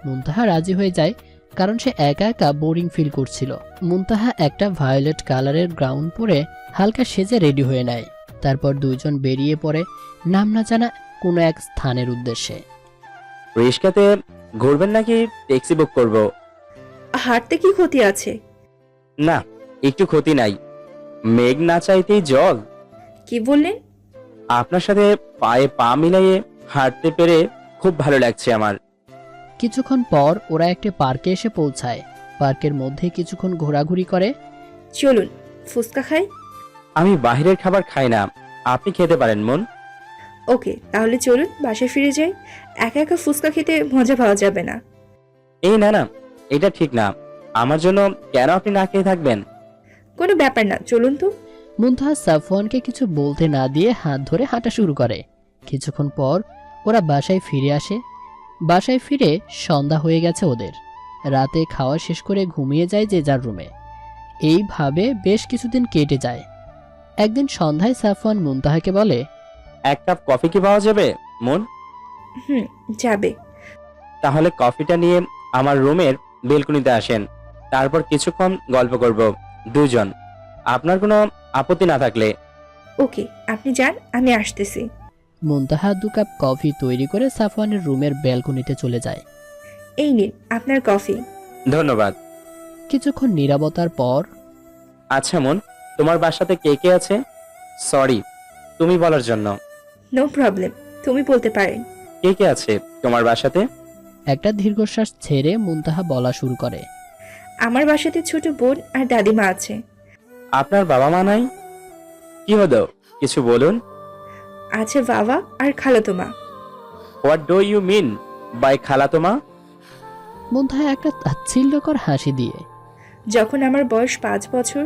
মুনতাহা রাজি হয়ে যায়, কারণ সে একা একা বোরিং ফিল করছিল। মুনতাহা একটা ভায়োলেট কালারের গ্রাউন্ড পরে হালকা সেজে রেডি হয়ে নেয়। তারপর দুইজন বেরিয়ে পড়ে নাম না জানা কোনো এক স্থানের উদ্দেশ্যে। রিস্কাতে ঘুরবেন নাকি ট্যাক্সি বুক করব? হাঁটতে কি ক্ষতি আছে? না, একটু ক্ষতি নাই। মেঘ না চাইতেই জল। কি বললেন? আপনার সাথে পায়ে পা মিলাইয়ে হাঁটতে পেরে খুব ভালো লাগছে আমার। কিছুক্ষণ পর ওরা একটা পার্কে এসে পৌঁছায়। পার্কের মধ্যে কিছুক্ষণ ঘোরাঘুরি করে। চলুন ফুচকা খাই। আমি বাইরের খাবার খাই না, আপনি খেতে পারেন মন। ওকে, তাহলে চলুন বাসায় ফিরে যাই। একা একা ফুচকা খেতে মজা পাওয়া যাবে না। এই না না, এটা ঠিক না। আমার জন্য কেন আপনি না খেয়ে থাকবেন? কোনো ব্যাপার না, চলুন তো। মুনতাহা সাফওয়ানকে কিছু বলতে না দিয়ে হাত ধরে হাঁটা শুরু করে। কিছুক্ষণ পর ওরা বাসায় ফিরে আসে। বাসায় ফিরে সন্ধ্যা হয়ে গেছে ওদের। রাতে খাওয়া শেষ করে ঘুমিয়ে যায় যে যার রুমে। এইভাবে বেশ কিছুদিন কেটে যায়। একদিন সন্ধ্যায় সাফওয়ান মুনতাহাকে বলে, এক কাপ কফি কি পাওয়া যাবে মন? যাবে। তাহলে কফিটা নিয়ে আমার রুমের বেলকনিতে আসেন। তারপর কিছুক্ষণ গল্প করব দুজন, আপনার কোনো আপত্তি না থাকলে। ওকে, আপনি যান, আমি আসতেছি। মুনতাহা 2 কাপ কফি তৈরি করে সাফওয়ানের রুমের ব্যালকনিতে চলে যায়। এই নিন আপনার কফি। ধন্যবাদ। কিছুক্ষণ নীরবতার পর আচ্ছা মন, তোমার বাসাতে কে কে আছে? সরি তুমি বলার জন্য। নো প্রবলেম, তুমি বলতে পারেন। কে কে আছে তোমার বাসাতে? একটা দীর্ঘশ্বাস ছেড়ে মুনতাহা বলা শুরু করে। আমার বাসাতে ছোট বোন আর দাদিমা আছে। আপনার বাবা মা নাই? কি হলো, কিছু বলুন। আছে বাবা আর খালাতো মা। What do you mean by খালাতো মা? মুনতাহা একটা তাচ্ছিল্যকর হাসি দিয়ে। যখন আমার বয়স 5 বছর,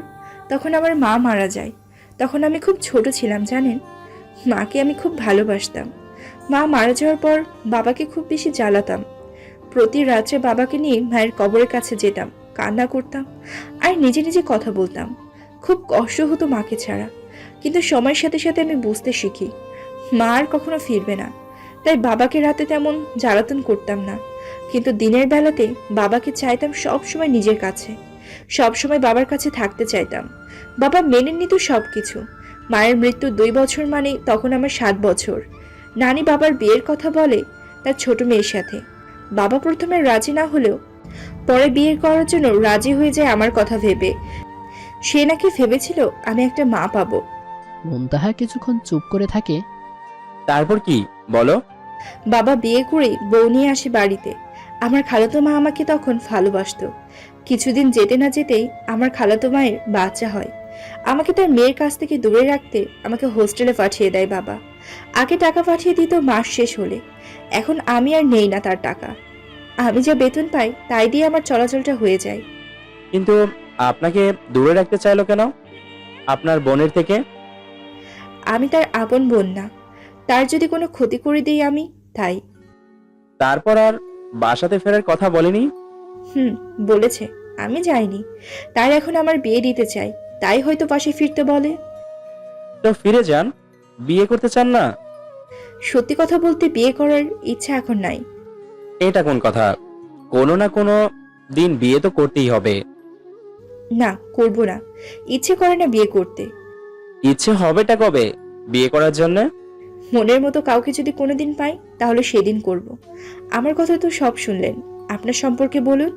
তখন আমার মা মারা যায়। তখন আমি খুব ছোট ছিলাম জানেন। মাকে আমি খুব ভালোবাসতাম। মা মারা যাওয়ার পর বাবাকে খুব বেশি জ্বালাতাম। প্রতি রাত্রে বাবাকে নিয়ে মায়ের কবরের কাছে যেতাম, কান্না করতাম আর নিজে নিজে কথা বলতাম। খুব কষ্ট হতো মাকে ছাড়া। কিন্তু সময়ের সাথে সাথে আমি বুঝতে শিখি মা আর কখনো ফিরবে না। তাই বাবাকে রাতে তেমন জ্বালাতন করতাম না, কিন্তু দিনের বেলাতে বাবাকে চাইতাম সবসময় নিজের কাছে। সবসময় বাবার কাছে থাকতে চাইতাম। বাবা মেনে নিত সবকিছু। মায়ের মৃত্যু 2 বছর মানে তখন আমার 7 বছর। নানি বাবার বিয়ের কথা বলে তার ছোট মেয়ের সাথে। বাবা প্রথমে রাজি না হলেও পরে বিয়ে করার জন্য রাজি হয়ে যায় আমার কথা ভেবে। সে নাকি ভেবেছিল আমি একটা মা পাবো। মুনতাহা কিছুক্ষণ চুপ করে থাকে। তারপর কি বলো? বাবা বিয়ে করে বউ নিয়ে আসে বাড়িতে। আমার খালাতো মা আমাকে তখন ভালোবাসতো। কিছুদিন যেতে না যেতেই আমার খালাতো মায়ের বাচ্চা হয়। আমাকে তার মেয়ের কাছ থেকে দূরে রাখতে আমাকে হোস্টেলে পাঠিয়ে দেয় বাবা। আগে টাকা পাঠিয়ে দিত মাস শেষ হলে। এখন আমি আর নেই না তার টাকা। আমি যা বেতন পাই তাই দিয়ে আমার চলাচলটা হয়ে যায়। কিন্তু আপনাকে দূরে রাখতে চাইলো কেন আপনার বোনের থেকে? আমি তার আপন বোন না। তার যদি কোনো ক্ষতি করে দিই আমি, তাই। তারপর আর বাসাতে ফেরার কথা বলেনি? বলেছে, আমি যাইনি। তার এখন আমার বিয়ে দিতে চাই, তাই হয়তো পাশে ফিরতে বলে। তো ফিরে যান, বিয়ে করতে চান না? সত্যি কথা বলতে বিয়ে করার ইচ্ছা এখন নাই। এটা কোন কথা? কোনো না কোনো দিন বিয়ে তো করতেই হবে। না, করব না। ইচ্ছে করে না বিয়ে করতে। ইচ্ছে হবেটা কবে বিয়ে করার জন্য? মনের মতো কাউকে যদি কোনোদিন পাই তাহলে সেদিন করব। আমার কথা তো সব শুনলেন, আপনার সম্পর্কে বলুন।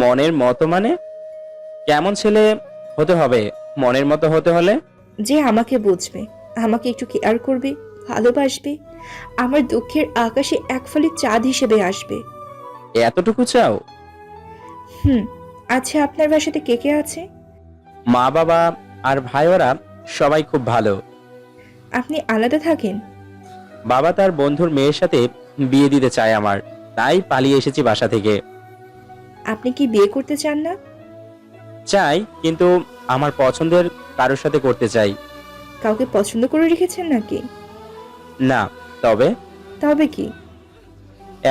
মনের মতো মানে? কেমন ছেলে হতে হবে মনের মতো হতে হলে? যে আমাকে বুঝবে, আমাকে একটু কেয়ার করবে, ভালোবাসবে, আমার দুঃখের আকাশে এক ফালি চাঁদ হিসেবে আসবে। এতটুকু চাও? আচ্ছা, আপনার বাসাতে কে কে আছে? মা বাবা আর ভাইয়েরা সবাই খুব ভালো। আপনি আলাদা থাকেন? বাবা তার বন্ধুর মেয়ের সাথে বিয়ে দিতে চায় আমার, তাই পালিয়ে এসেছি বাসা থেকে। আপনি কি বিয়ে করতে চান না? চাই, কিন্তু আমার পছন্দের কারোর সাথে করতে চাই। কাউকে পছন্দ করে রেখেছেন নাকি? না, তবে তবে কি?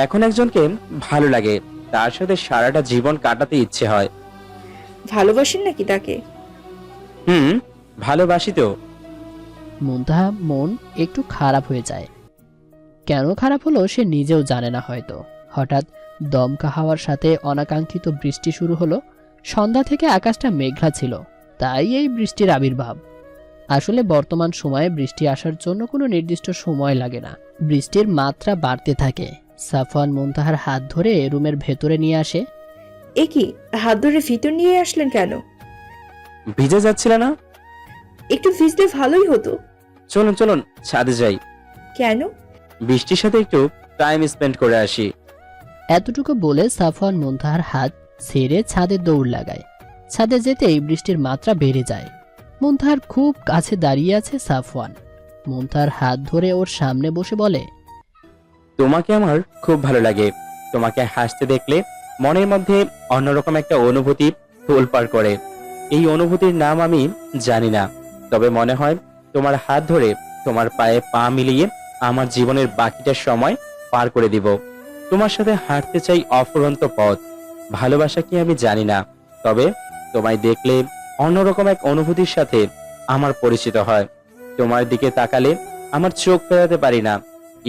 এখন একজনকে ভালো লাগে, তার সাথে সারাটা জীবন কাটাতে ইচ্ছে হয়। ভালোবাসেন নাকি তাকে? ভালোবাসি তো। মুনতাহা মন একটু খারাপ হয়ে যায়। কেন খারাপ হলো সে নিজেও জানে না হয়তো। হঠাৎ দমকা হাওয়ার সাথে অনাকাঙ্ক্ষিত বৃষ্টি শুরু হলো। সন্ধ্যা থেকে আকাশটা মেঘলা ছিল, তাই এই বৃষ্টির আবির্ভাব। আসলে বর্তমান সময়ে বৃষ্টি আসার জন্য কোনো নির্দিষ্ট সময় লাগে না। বৃষ্টির মাত্রা বাড়তে থাকে। সাফওয়ান মুনতাহার হাত ধরে রুমের ভেতরে নিয়ে আসে। এ কি, হাত ধরে ভিতর নিয়ে আসলেন কেন? ভিজে যাচ্ছিল না? একটু ভিজলে ভালোই হতো। চলুন চলুন ছাদে যাই, কেন? বৃষ্টির সাথে একটু টাইম স্পেন্ড করে আসি। এতটুকু বলে সাফওয়ান মুনতাহার হাত ছেড়ে ছাদে দৌড় লাগায়। ছাদে যেতেই বৃষ্টির মাত্রা বেড়ে যায়। মুনতাহার খুব কাছে দাঁড়িয়ে আছে সাফওয়ান। মুনতাহার হাত ধরে ওর সামনে বসে বলে, তোমাকে আমার খুব ভালো লাগে। তোমাকে হাসতে দেখলে মনের মধ্যে অন্যরকম একটা অনুভূতি তোলপাড় করে। এই অনুভূতির নাম আমি জানি না, তবে মনে হয় তোমার হাত ধরে তোমার পায়ে পা মিলিয়ে আমার জীবনের বাকিটা সময় পার করে দিব। তোমার সাথে হাঁটতে চাই অফুরন্ত পথ। ভালোবাসা কি আমি জানি না, তবে তোমায় দেখলে অন্যরকম এক অনুভূতির সাথে আমার পরিচিত হয়। তোমার দিকে তাকালে আমার চোখ ফেরাতে পারি না,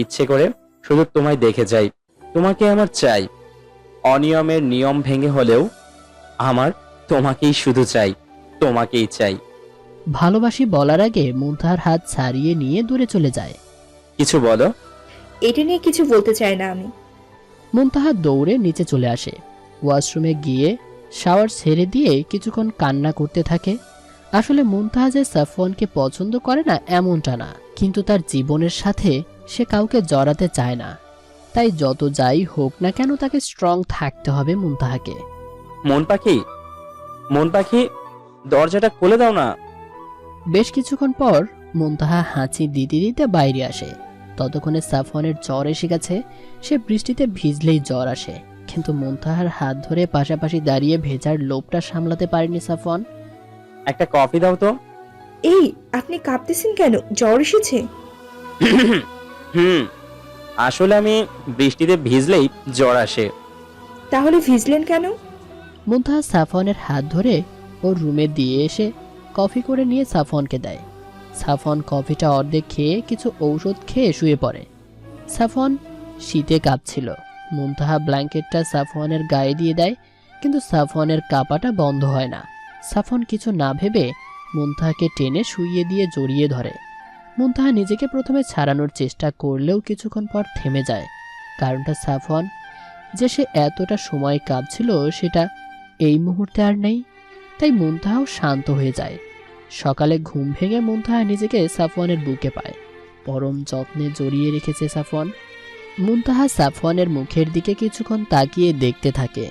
ইচ্ছে করে শুধু তোমায় দেখে যাই। তোমাকে আমার চাই, অনিয়মের নিয়ম ভেঙে হলেও আমার তোমাকেই শুধু চাই, তোমাকেই চাই। ভালোবাসি বলার আগে মুনতাহার হাত ছাড়িয়ে নিয়ে দূরে চলে যায়। কিছু বলো। এটা নিয়ে কিছু বলতে চাই না আমি। মুনতাহা দৌড়ে নিচে চলে আসে। ওয়াশরুমে গিয়ে শাওয়ার ছেড়ে দিয়ে কিছুক্ষণ কান্না করতে থাকে। আসলে মুনতাহা যে সাফওয়ানকে পছন্দ করে না এমনটা না, কিন্তু তার জীবনের সাথে সে কাউকে জড়াতে চায় না। তাই যত যাই হোক না কেন তাকে স্ট্রং থাকতে হবে মুনতাহাকে। মন পাখি, মন পাখি, দরজাটা খুলে দাও না। বেশ কিছুক্ষণ পর মুনতাহা হাঁচি দিতে দিতে বাইরে আসে। ততক্ষণে সাফওয়ানের জ্বর এসে গেছে। সে বৃষ্টিতে ভিজলেই জ্বর আসে, কিন্তু মুনতাহার হাত ধরে পাশাপাশি দাঁড়িয়ে ভেজার লোভটা সামলাতে পারেনি সাফওয়ান। একটা কফি দাও তো। এই, আপনি কাঁপতেছেন কেন? জ্বর এসেছে? আসলে আমি বৃষ্টিতে ভিজলেই জ্বর আসে। তাহলে ভিজলেন কেন? মুনতাহা সাফওয়ানের হাত ধরে ওর রুমে দিয়ে এসে কফি করে নিয়ে সাফওয়ানকে দেয়। সাফওয়ান কফিটা অর্ধেক খেয়ে কিছু ঔষধ খেয়ে শুয়ে পড়ে। সাফওয়ান শীতে কাঁপছিল। মুনতাহা ব্ল্যাঙ্কেটটা সাফওয়ানের গায়ে দিয়ে দেয়, কিন্তু সাফওয়ানের কাঁপাটা বন্ধ হয় না। সাফওয়ান কিছু না ভেবে মুনতাহাকে টেনে শুইয়ে দিয়ে জড়িয়ে ধরে। মুনতাহা নিজেকে প্রথমে ছাড়ানোর চেষ্টা করলেও কিছুক্ষণ পর থেমে যায়। কারণটা সাফওয়ান যে সে এতটা সময় কাঁপছিল সেটা এই মুহূর্তে আর নেই। তাই মুনতাহাও শান্ত হয়ে যায়। সকালে ঘুম ভেঙে মুনতাহা নিজেকে সাফওয়ানের বুকে পায়। পরম যত্নে জড়িয়ে রেখেছে সাফওয়ান। মুনতাহা সাফওয়ানের মুখের দিকে কিছুক্ষণ তাকিয়ে দেখতে থাকে।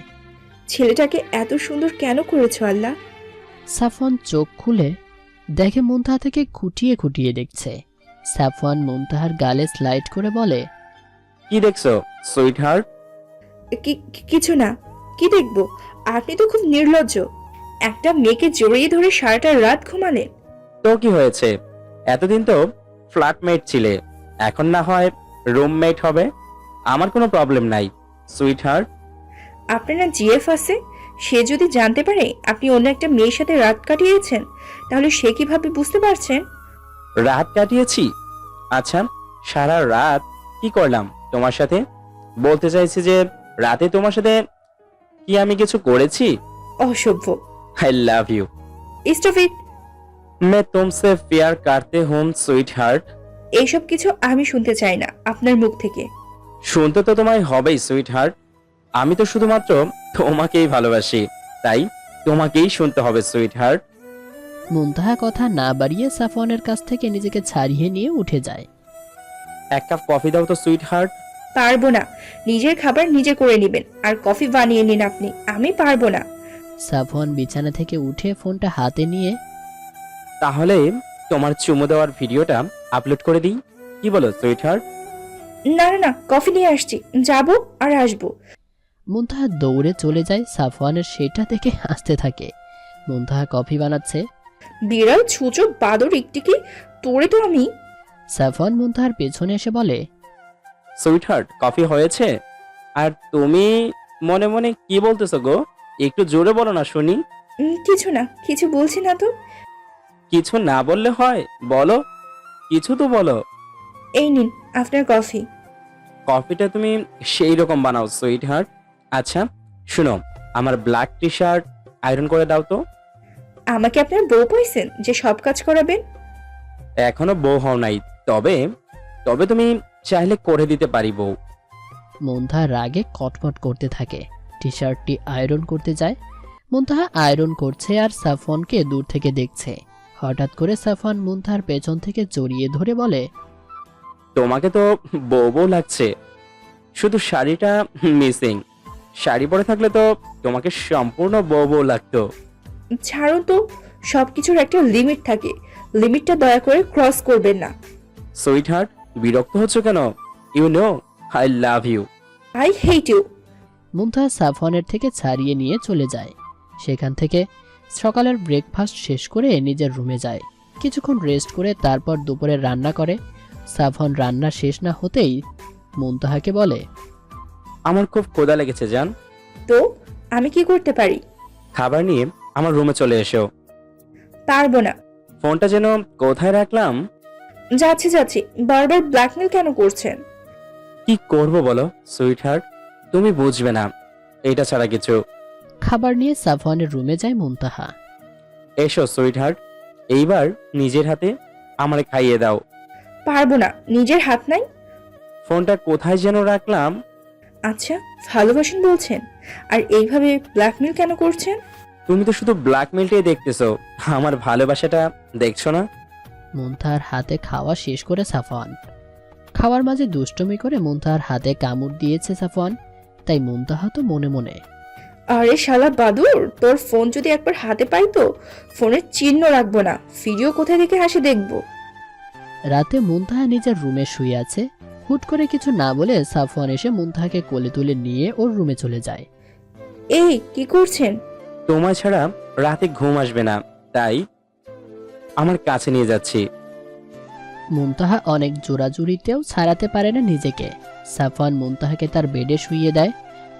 ছেলেটাকে এত সুন্দর কেন করেছো আল্লাহ? সাফওয়ান চোখ খুলে দেখে মুনতাহা থেকে খুঁটিয়ে খুঁটিয়ে দেখছে। সাফওয়ান মুনতাহার গালে স্লাইড করে বলে, কি দেখছো সুইট হার্ট? কিছু না। কি দেখবো? আপনি তো খুব নির্লজ্জ। একটা মেয়েকে জড়িয়ে ধরে সারাটা রাত ঘুমালেন। তো কি হয়েছে? এতদিন তো ফ্ল্যাটমেট ছিলে, এখন না হয় রুমমেট হবে। আমার কোনো প্রবলেম নাই সুইট হার্ট। আপনার না জিএফ আছে? সে যদি জানতে পারে আপনি অন্য একটা মেয়ের সাথে রাত কাটিয়েছেন, তাহলে সে কিভাবে বুঝতে পারছেন? রাত কাটিয়েছি? আচ্ছা, সারা রাত কি করলাম তোমার সাথে? বলতে চাইছি যে রাতে তোমার সাথে কি আমি কিছু করেছি? অসভ্য। I love you. Stop it. मैं तुमसे प्यार करते हूँ सुइट हार्ट। এইসব কিছু আমি শুনতে চাই না আপনার মুখ থেকে। শুনতে তো তোমায় হবেই সুইট হার্ট। আমি তো শুধুমাত্র তোমাকেই ভালোবাসি, তাই তোমাকেই শুনতে হবে সুইট হার্ট। মুনতাহা কথা না বাড়িয়ে সাফওয়ানের কাছ থেকে নিজেকে ছাড়িয়ে নিয়ে উঠে যায়। এক কাপ কফি দাও তো সুইট হার্ট। পারবো না। নিজের খাবার নিজে করে নেবেন, আর কফি বানিয়ে নিন আপনি। আমি পারবো না। সাফওয়ান বিছানা থেকে উঠে ফোনটা হাতে নিয়ে, তাহলে তোমার চুমু দেওয়ার ভিডিওটা আপলোড করে দিই, কি বলো সুইট হার্ট? না না না, কফি নিয়ে আসছি, যাবো আর আসবো। মুনতাহা দৌড়ে চলে যায়। সাফওয়ানের সেটা দেখে হাসতে থাকে। মুনতাহা কফি বানাচ্ছে। বিড়াল ছুঁচো বাদর একটিকে, তোরে তো আমি। সাফওয়ান মুনতাহার পেছনে এসে বলে, সুইটহার্ট, কফি হয়েছে? আর তুমি মনে মনে কি বলতেছো গো? একটু জোরে বলো না শুনি। কিছু না, কিছু বলছি না তো। কিছু না বললে হয়, বলো, কিছু তো বলো। এই নিন আপনার কফি। কফিটা তুমি সেই রকম বানাও সুইটহার্ট। আচ্ছা শুনো, আমার ব্ল্যাক টি শার্ট আয়রন করে দাও তো। আমাকে আপনার বউ পাইছেন যে সব কাজ করাবেন? এখনো বউ হও নাই, তবে তবে তুমি চাইলে করে দিতে পারি বউ। মুনতাহা রাগে কটমট করতে থাকে। টি শার্টটি আয়রন করতে যায়। মুনতাহা আয়রন করছে আর সাফওয়ানকে দূর থেকে দেখছে। হঠাৎ করে সাফওয়ান মুনতাহার পেছন থেকে জড়িয়ে ধরে বলে, তোমাকে তো বউ বউ লাগছে, শুধু শাড়িটা মিসিং। শাড়ি পরে থাকলে তো তোমাকে সম্পূর্ণ বউ বউ লাগতো। ছাড়ুন তো, সবকিছুর একটা লিমিট থাকে, লিমিটটা দয়া করে ক্রস করবেন না। সুইটহার্ট, বিরক্ত হচ্ছ কেন? You know I love you. I hate you. Muntaha সাফওয়ানের থেকে ছাড়িয়ে নিয়ে চলে যায়। সেখান থেকে সকালের ব্রেকফাস্ট শেষ করে নিজের রুমে যায়। কিছুক্ষণ রেস্ট করে তারপর দুপুরে রান্না করে। সাফওয়ান রান্না শেষ না হতেই মুনতাহাকে বলে, আমার খুব ক্ষুধা লেগেছে জান। তো আমি কি করতে পারি? খাবার নিয়ে আমার রুমে চলে এসো। পারবো না। ফোনটা যেন কোথায় রাখলাম। যাচ্ছি যাচ্ছি, বারবার ব্ল্যাকমেল কেন করছেন? কি করব বলো সুইটহার্ট, তুমি বুঝবে না এটা ছাড়া কিছু। খাবার নিয়ে সাফওয়ানের রুমে যায় মুনতাহা। এসো সুইটহার্ট, এইবার নিজের হাতে আমারে খাইয়ে দাও। পারবো না, নিজের হাত নাই। ফোনটা কোথায় যেন রাখলাম। আচ্ছা, ভালোবাসেন বলছেন, আর এইভাবে ব্ল্যাকমেল কেন করছেন? তুমি তো শুধু ব্ল্যাকমেলটাই দেখতেছো, আমার ভালোবাসাটা দেখছো না। মুনতাহার হাতে খাওয়া শেষ করে সাফওয়ান। খাওয়ার মাঝে দুষ্টুমি করে মুনতাহার হাতে কামড় দিয়েছে সাফওয়ান। তাই মুনতাহা তো মনে মনে, আরে শালা বাদুর, তোর ফোন যদি একবার হাতে পাই তো ফোনের চিহ্ন রাখবো না, ভিডিও কোথায় থেকে হাসি দেখবো। রাতে মুনতাহা নিজের রুমে শুয়ে আছে। হুট করে কিছু না বলে সাফওয়ান এসে মুনতাহাকে কোলে তুলে নিয়ে ওর রুমে চলে যায়। এই কি করছেন? তোমায় ছাড়া রাতে ঘুম আসবে না, তাই আমার কাছে নিয়ে যাচ্ছি। মুনতাহা অনেক জোরাজুরিতেও ছাড়াতে পারে না নিজেকে। সাফওয়ান মুনতাহাকে তার বেডে শুইয়ে দেয়।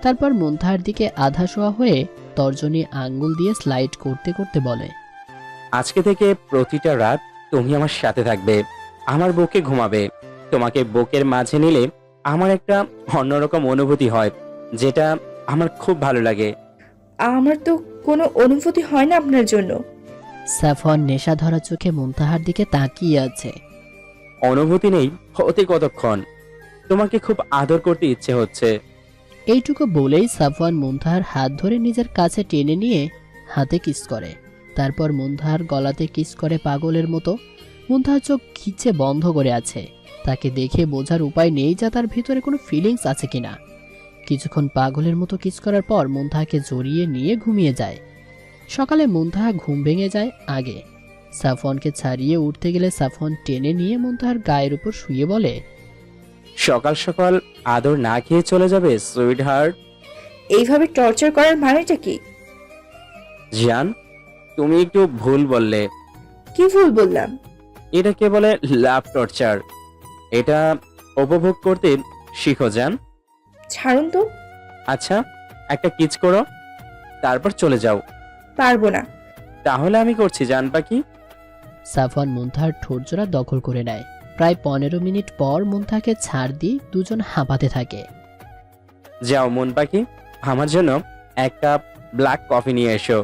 তারপর মুনতাহার দিকে আধা শোয়া হয়ে তর্জনী আঙ্গুল দিয়ে স্লাইড করতে করতে বলে, আজকে থেকে প্রতিটা রাত তুমি আমার সাথে থাকবে, আমার বুকে ঘুমাবে। তোমাকে বুকের মাঝে নিলে আমার একটা অন্যরকম অনুভূতি হয়, যেটা আমার খুব ভালো লাগে। আমার তো কোনো অনুভূতি হয় না আপনার জন্য। সাফওয়ান নেশা ধরা চোখে মুনতাহার দিকে তাকিয়ে আছে। অনুভূতি নেই হতে কতক্ষণ, তোমাকে খুব আদর করতে ইচ্ছে হচ্ছে। এইটুকু বলেই সাফওয়ান মুনতাহার হাত ধরে নিজের কাছে টেনে নিয়ে হাতে কিস করে। তারপর মুনতাহার গলাতে কিস করে পাগলের মতো। মুনতাহার চোখ খিচে বন্ধ করে আছে। তাকে দেখে বোঝার উপায় নেই যে তার ভিতরে কোনো ফিলিংস আছে কিনা। কিছুক্ষণ পাগলের মতো কিস করার পর মুনতাহাকে জড়িয়ে নিয়ে ঘুমিয়ে যায়। সকালে মুনতাহা ঘুম ভেঙে যায় আগে। সাফওয়ানকে ছাড়িয়ে উঠতে গেলে সাফওয়ান টেনে নিয়ে মুনতাহার গায়ের উপর শুয়ে বলে, সকাল সকাল আদর না খেয়ে চলে যাবে সুইটহার্ট। এইভাবে টর্চার করার মানেটা কি? জান, তুমি একটু ভুল বললে। কি ভুল বললাম? এটাকে বলে লাভ টর্চার। এটা উপভোগ করতে শিখো জান। ছাড়ুন তো। আচ্ছা, একটা কিস করো, তারপর চলে যাও। পারবো না। তাহলে আমি করছি জান পাখি। সাফওয়ান মুনতাহার ঠোঁটজোড়া দখল করে নেয়। প্রায় 15 মিনিট পর মুনতাহাকে ছাড় দিয়ে দুজন হাঁপাতে থাকে। যাও মন পাখি, আমার জন্য এক কাপ ব্ল্যাক কফি নিয়ে এসো।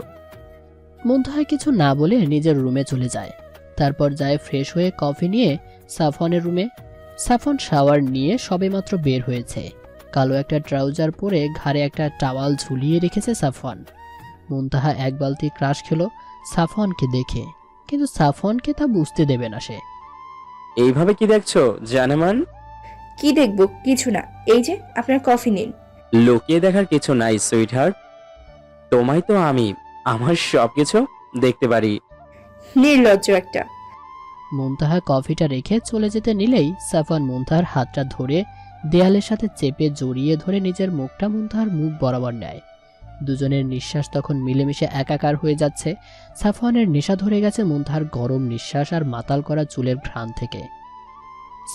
মুনতাহা কিছু না বলে নিজের রুমে চলে যায়। তারপর যায় ফ্রেশ হয়ে কফি নিয়ে সাফওয়ানের রুমে। সাফওয়ান শাওয়ার নিয়ে সবেমাত্র বের হয়েছে। কালো একটা ট্রাউজার পরে ঘাড়ে একটা টাওয়াল ঝুলিয়ে রেখেছে সাফওয়ান। মুনতাহা এক বালতি ক্রাশ খেলো সাফওয়ানকে দেখে, কিন্তু সাফওয়ানকে তা বুঝতে দেবে না সে। এইভাবে কি দেখছো জানেমান? কি দেখবো? কিছু না, এই যে আপনার কফি নিন। লুকিয়ে দেখার কিছু নাই সুইটহার্ট, তোমায় তো আমি আমার সবকিছু দেখতে পারি। নির্লজ্জ একটা। মুনতাহা কফিটা রেখে চলে যেতে নিলেই সাফওয়ান মুনতাহার হাতটা ধরে দেয়ালের সাথে চেপে জড়িয়ে ধরে নিজের মুখটা মুনতাহার মুখ বরাবর নেয়। দুজনের নিঃশ্বাস তখন মিলেমিশে একাকার হয়ে যাচ্ছে। সাফওয়ানের নেশা ধরে গেছে মুনতাহার গরম নিঃশ্বাস আর মাতাল করা চুলের ঘ্রাণ থেকে।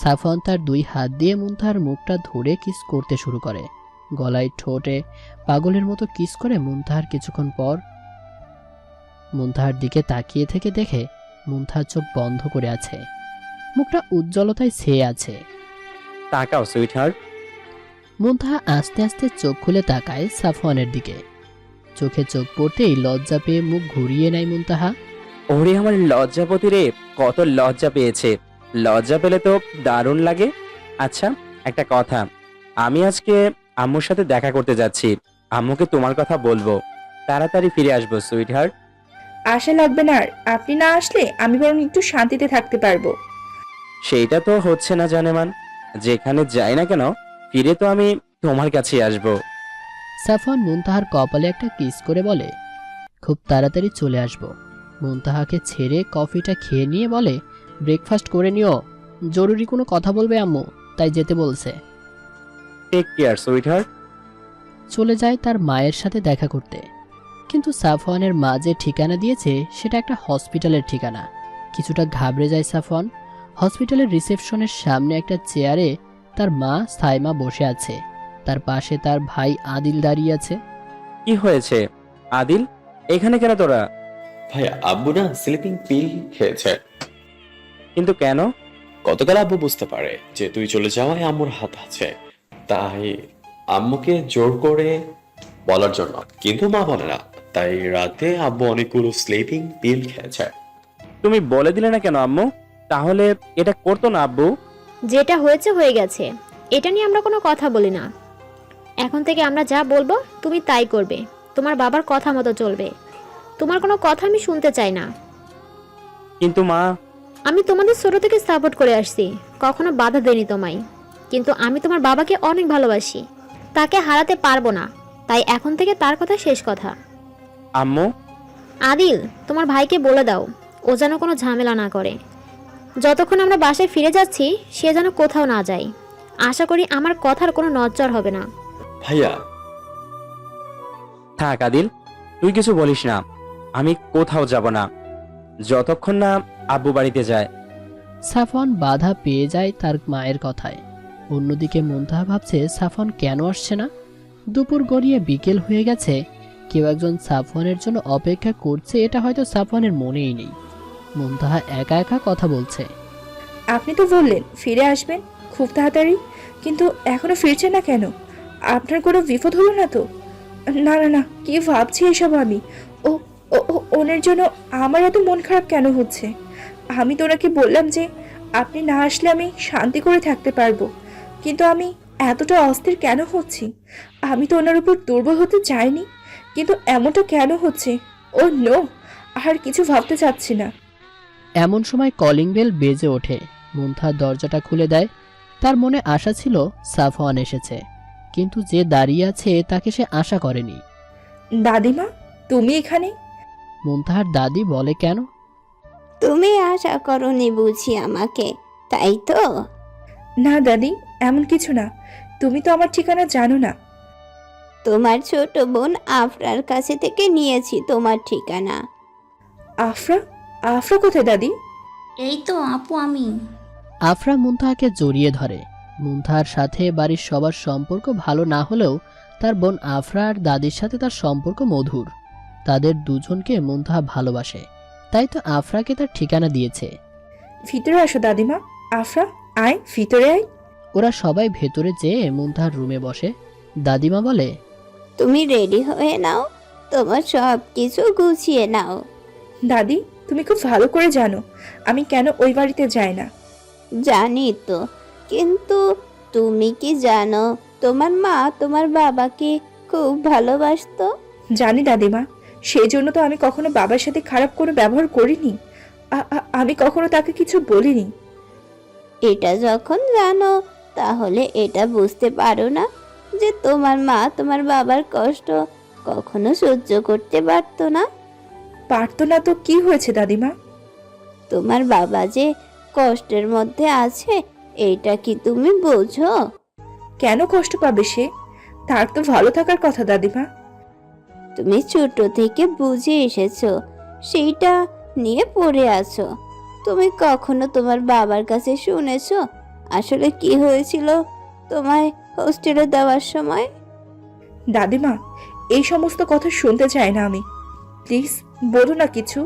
সাফওয়ান তার 2 হাত দিয়ে মুনতাহার মুখটা ধরে কিস করতে শুরু করে। গলায় ঠোঁটে পাগলের মতো কিস করে মুনতাহার কিছুক্ষণ পর মুনতাহার দিকে তাকিয়ে থেকে দেখে মুনতাহার চোখ বন্ধ করে আছে, মুখটা উজ্জ্বলতায় ছেয়ে আছে। তাকাও সুইটহার্ট। মুনতাহা আস্তে আস্তে চোখ খুলে তাকায় সাফওয়ানের দিকে। চোখে চোখ পড়তেই লজ্জা পেয়ে মুখ ঘুরিয়ে নেয় মুনতাহা। ওরে আমার লজ্জাপতি রে, কত লজ্জা পেয়েছে। লজ্জা পেলে তো দারুণ লাগে। আচ্ছা একটা কথা, আমি আজকে আম্মুর সাথে দেখা করতে যাচ্ছি। আম্মুকে তোমার কথা বলবো। তাড়াতাড়ি ফিরে আসবো সুইটহার্ট। আশা লাগবে না আর, আপনি না আসলে আমি বরং একটু শান্তিতে থাকতে পারবো। সেইটা তো হচ্ছে না জানেমান। যেখানে যাই না কেন ফিরে তো আমি তোমার কাছেই আসবো। সাফওয়ান মুনতাহার কপালে একটা কিস করে বলে, খুব তাড়াতাড়ি চলে আসবো। মুনতাহাকে ছেড়ে কফিটা খেয়ে নিয়ে বলে, ব্রেকফাস্ট করে নিও, জরুরি কোনো কথা বলবে আম্মু, তাই যেতে বলছে। Take care sweetheart. চলে যায় তার মায়ের সাথে দেখা করতে। কিন্তু সাফওয়ানের মা যে ঠিকানা দিয়েছে সেটা একটা হসপিটালের ঠিকানা। কিছুটা ঘাবড়ে যায় সাফওয়ান। হসপিটালের রিসেপশনের সামনে একটা চেয়ারে তার মা সাইমা বসে আছে, তার পাশে তার ভাই আদিল দাঁড়িয়ে আছে। কি হয়েছে আদিল, এখানে কেন তোরা? ভাইয়া আব্বু না স্লিপিং পিল খেয়েছে। কিন্তু কেন? গতকাল আব্বু বুঝতে পারে যে তুই চলে যাওয়ায় আম্মুর হাত আছে, তাই আম্মুকে জোর করে বলার জন্য, কিন্তু মা বলে না, তাই রাতে আব্বু অনেকগুলো স্লিপিং পিল খেয়েছে। তুমি বলে দিলে না কেন আম্মু? তাহলে এটা করতো না আব্বু। যেটা হয়েছে হয়ে গেছে, এটা নিয়ে আমরা কোনো কথা বলি না। এখন থেকে আমরা যা বলবো তুমি তাই করবে, তোমার বাবার কথা মতো চলবে। তোমার কোনো কথা আমি শুনতে চাই না। কিন্তু মা। আমি তোমাদের ছোট থেকে সাপোর্ট করে আসছি, কখনো বাধা দেইনি তোমায়। কিন্তু আমি তোমার বাবাকে অনেক ভালোবাসি, তাকে হারাতে পারবো না। তাই এখন থেকে তার কথা শেষ কথা। আম্মু। আদিল, তোমার ভাইকে বলে দাও ও যেন কোনো ঝামেলা না করে। যতক্ষণ আমরা বাসায় ফিরে যাচ্ছি সে যেন কোথাও না যায়। আশা করি আমার কথার কোনো নড়চড় হবে না। ভাইয়া থাক আদিল, তুই কিছু বলিস না। আমি কোথাও যাব না যতক্ষণ না আব্বু বাড়িতে যায়। সাফওয়ান বাধা পেয়ে যায় তার মায়ের কথায়। অন্যদিকে মুনতাহা ভাবছে সাফওয়ান কেন আসছে না। দুপুর গড়িয়ে বিকেল হয়ে গেছে, কেউ একজন সাফওয়ানের জন্য অপেক্ষা করছে, এটা হয়তো সাফওয়ানের মনেই নেই। মুনতাহা একা একা কথা বলছে। আপনি তো বললেন ফিরে আসবেন খুব তাড়াতাড়ি, কিন্তু এখনো ফিরছে না কেন? আপনার কোনো বিপদ হলো না তো? না না না, কি ভাবছি এসব আমি? ও ও ও, ওনার জন্য আমার এত মন খারাপ কেন হচ্ছে? আমি তো ওনাকে বললাম যে আপনি না আসলে আমি শান্তি করে থাকতে পারবো, কিন্তু আমি এতটা অস্থির কেন হচ্ছি? আমি তো ওনার উপর দুর্বল হতে চাইনি, কিন্তু এমনটা কেন হচ্ছে? ও নো, আর কিছু ভাবতে চাচ্ছি না। এমন সময় কলিং বেল বেজে ওঠে। মুনতাহা দরজাটা খুলে দেয়। তার মনে আশা ছিল সাফওয়ান এসেছে, কিন্তু যে দাঁড়িয়ে আছে তাকে সে আশা করেনি। দাদিমা, তুমি এখানে? মুনতাহার দাদি বলে, কেন? তুমি আশা করনি বুঝি আমাকে, তাই তো? না দাদি, এমন কিছু না। তুমি তো আমার ঠিকানা জানো না। তোমার ছোট বোন আফরার কাছে থেকে নিয়েছি তোমার ঠিকানা। আফরা? আফরা কোথায় দাদি? এই তো আপু আমি। আফরা মুনতাহাকে জড়িয়ে ধরে। মুনতাহার সাথে বাড়ির সবার সম্পর্ক ভালো না হলেও তার বোন আফরা আর দাদির সাথে তার সম্পর্ক মধুর। তাদের দুজনকে মুনতাহা ভালোবাসে, তাই তো আফরাকে তার ঠিকানা দিয়েছে। ভিতরে আসো দাদিমা। আফরা আয়, ভিতরে আয়। ওরা সবাই ভেতরে যেয়ে মুনতাহার রুমে বসে। দাদিমা বলে, তুমি রেডি হয়ে নাও, তোমার সব কিছু গুছিয়ে নাও। দাদি, তুমি খুব ভালো করে জানো আমি কেন ওই বাড়িতে যাই না। জানি তো, কিন্তু তুমি কি জানো তোমার মা তোমার বাবাকে খুব ভালোবাসতো? জানি দাদিমা, সেই জন্য তো আমি কখনো বাবার সাথে খারাপ কোনো ব্যবহার করিনি। আমি কখনো তাকে কিছু বলিনি। এটা যখন জানো তাহলে এটা বুঝতে পারো না যে তোমার মা তোমার বাবার কষ্ট কখনো সহ্য করতে পারতো না? পারতো না তো কি হয়েছে দাদিমা? তোমার বাবা যে কষ্টের মধ্যে আছে এইটা কি তুমি বোঝো? কেন কষ্ট পাবে সে? তার তো ভালো থাকার কথা দাদিমা। তুমি ছোট থেকে বুঝে এসেছো, সেইটা নিয়ে পড়ে আছো। তুমি কখনো তোমার বাবার কাছে শুনেছো আসলে কি হয়েছিল তোমায় হোস্টেলে দেওয়ার সময়? দাদিমা, এই সমস্ত কথা শুনতে চাই না আমি। প্লিজ বলো না কিছু।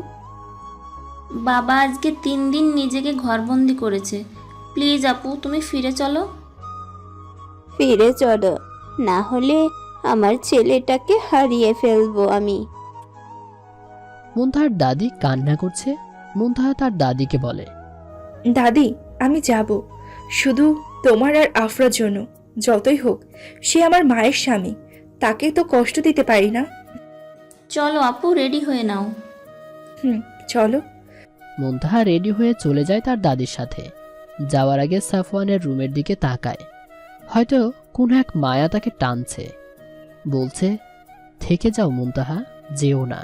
বাবা আজকে 3 দিন নিজেকে ঘরবন্দি করেছে। প্লিজ আপু, তুমি ফিরে চলো। ফিরে চলো, না হলে আমার ছেলেটাকে হারিয়ে ফেলবো আমি। মুনতাহার দাদি কান্না করছে। মুনতাহা তার দাদিকে বলে, দাদি, আমি যাব, শুধু তোমার আর আফরার জন্য। যতই হোক সে আমার মায়ের স্বামী, তাকে তো কষ্ট দিতে পারি না। চলো আপু, রেডি হয়ে নাও। চলো। মুনতাহা রেডি হয়ে চলে যায় তার দাদির সাথে। যাওয়ার আগে সাফওয়ানের রুমের দিকে তাকায়। হয়তো কোন এক মায়া তাকে টানছে, বলছে, থেকে যাও মুনতাহা, যেও না,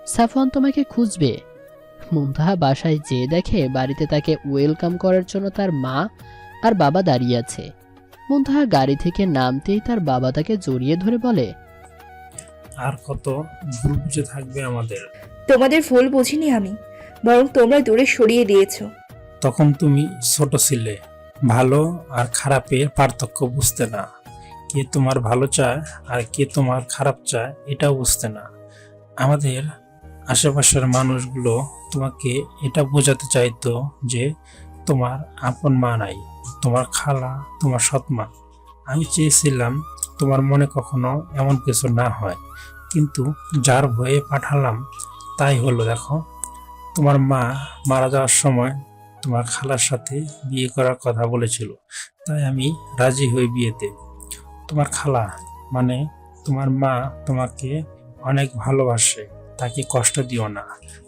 সাফওয়ান তোমাকে খুঁজবে। মুনতাহা বাসায় যেয়ে দেখে বাড়িতে তাকে ওয়েলকাম করার জন্য তার মা আর বাবা দাঁড়িয়ে আছে। মুনতাহা গাড়ি থেকে নামতেই তার বাবা তাকে জড়িয়ে ধরে বলে, আর কত ভুল বুঝে থাকবে আমাদের? তোমাদের ভুল বুঝিনি আমি, বরং তোমরা দূরে সরিয়ে দিয়েছো। তখন তুমি ছোট ছিলে, ভালো আর খারাপের পার্থক্য বুঝতে না। কে তোমার ভালো চায় আর কে তোমার খারাপ চায় এটাও বুঝতে না। আমাদের আশেপাশের মানুষগুলো তোমাকে এটা বোঝাতে চাইতো যে তোমার আপন মা নাই, তোমার খালা, তোমার সৎমা। আমি চেয়েছিলাম তোমার মনে কখনো এমন কিছু না হয়, কিন্তু যার ভয়ে পাঠালাম তাই হলো। দেখো, তোমার মা মারা যাওয়ার সময় তোমার খালার সাথে বিয়ে করার কথা বলেছিল, তাই আমি রাজি হই বিয়েতে। তোমার খালা মানে তোমার মা তোমাকে অনেক ভালোবাসে, তাকে কষ্ট দিও না।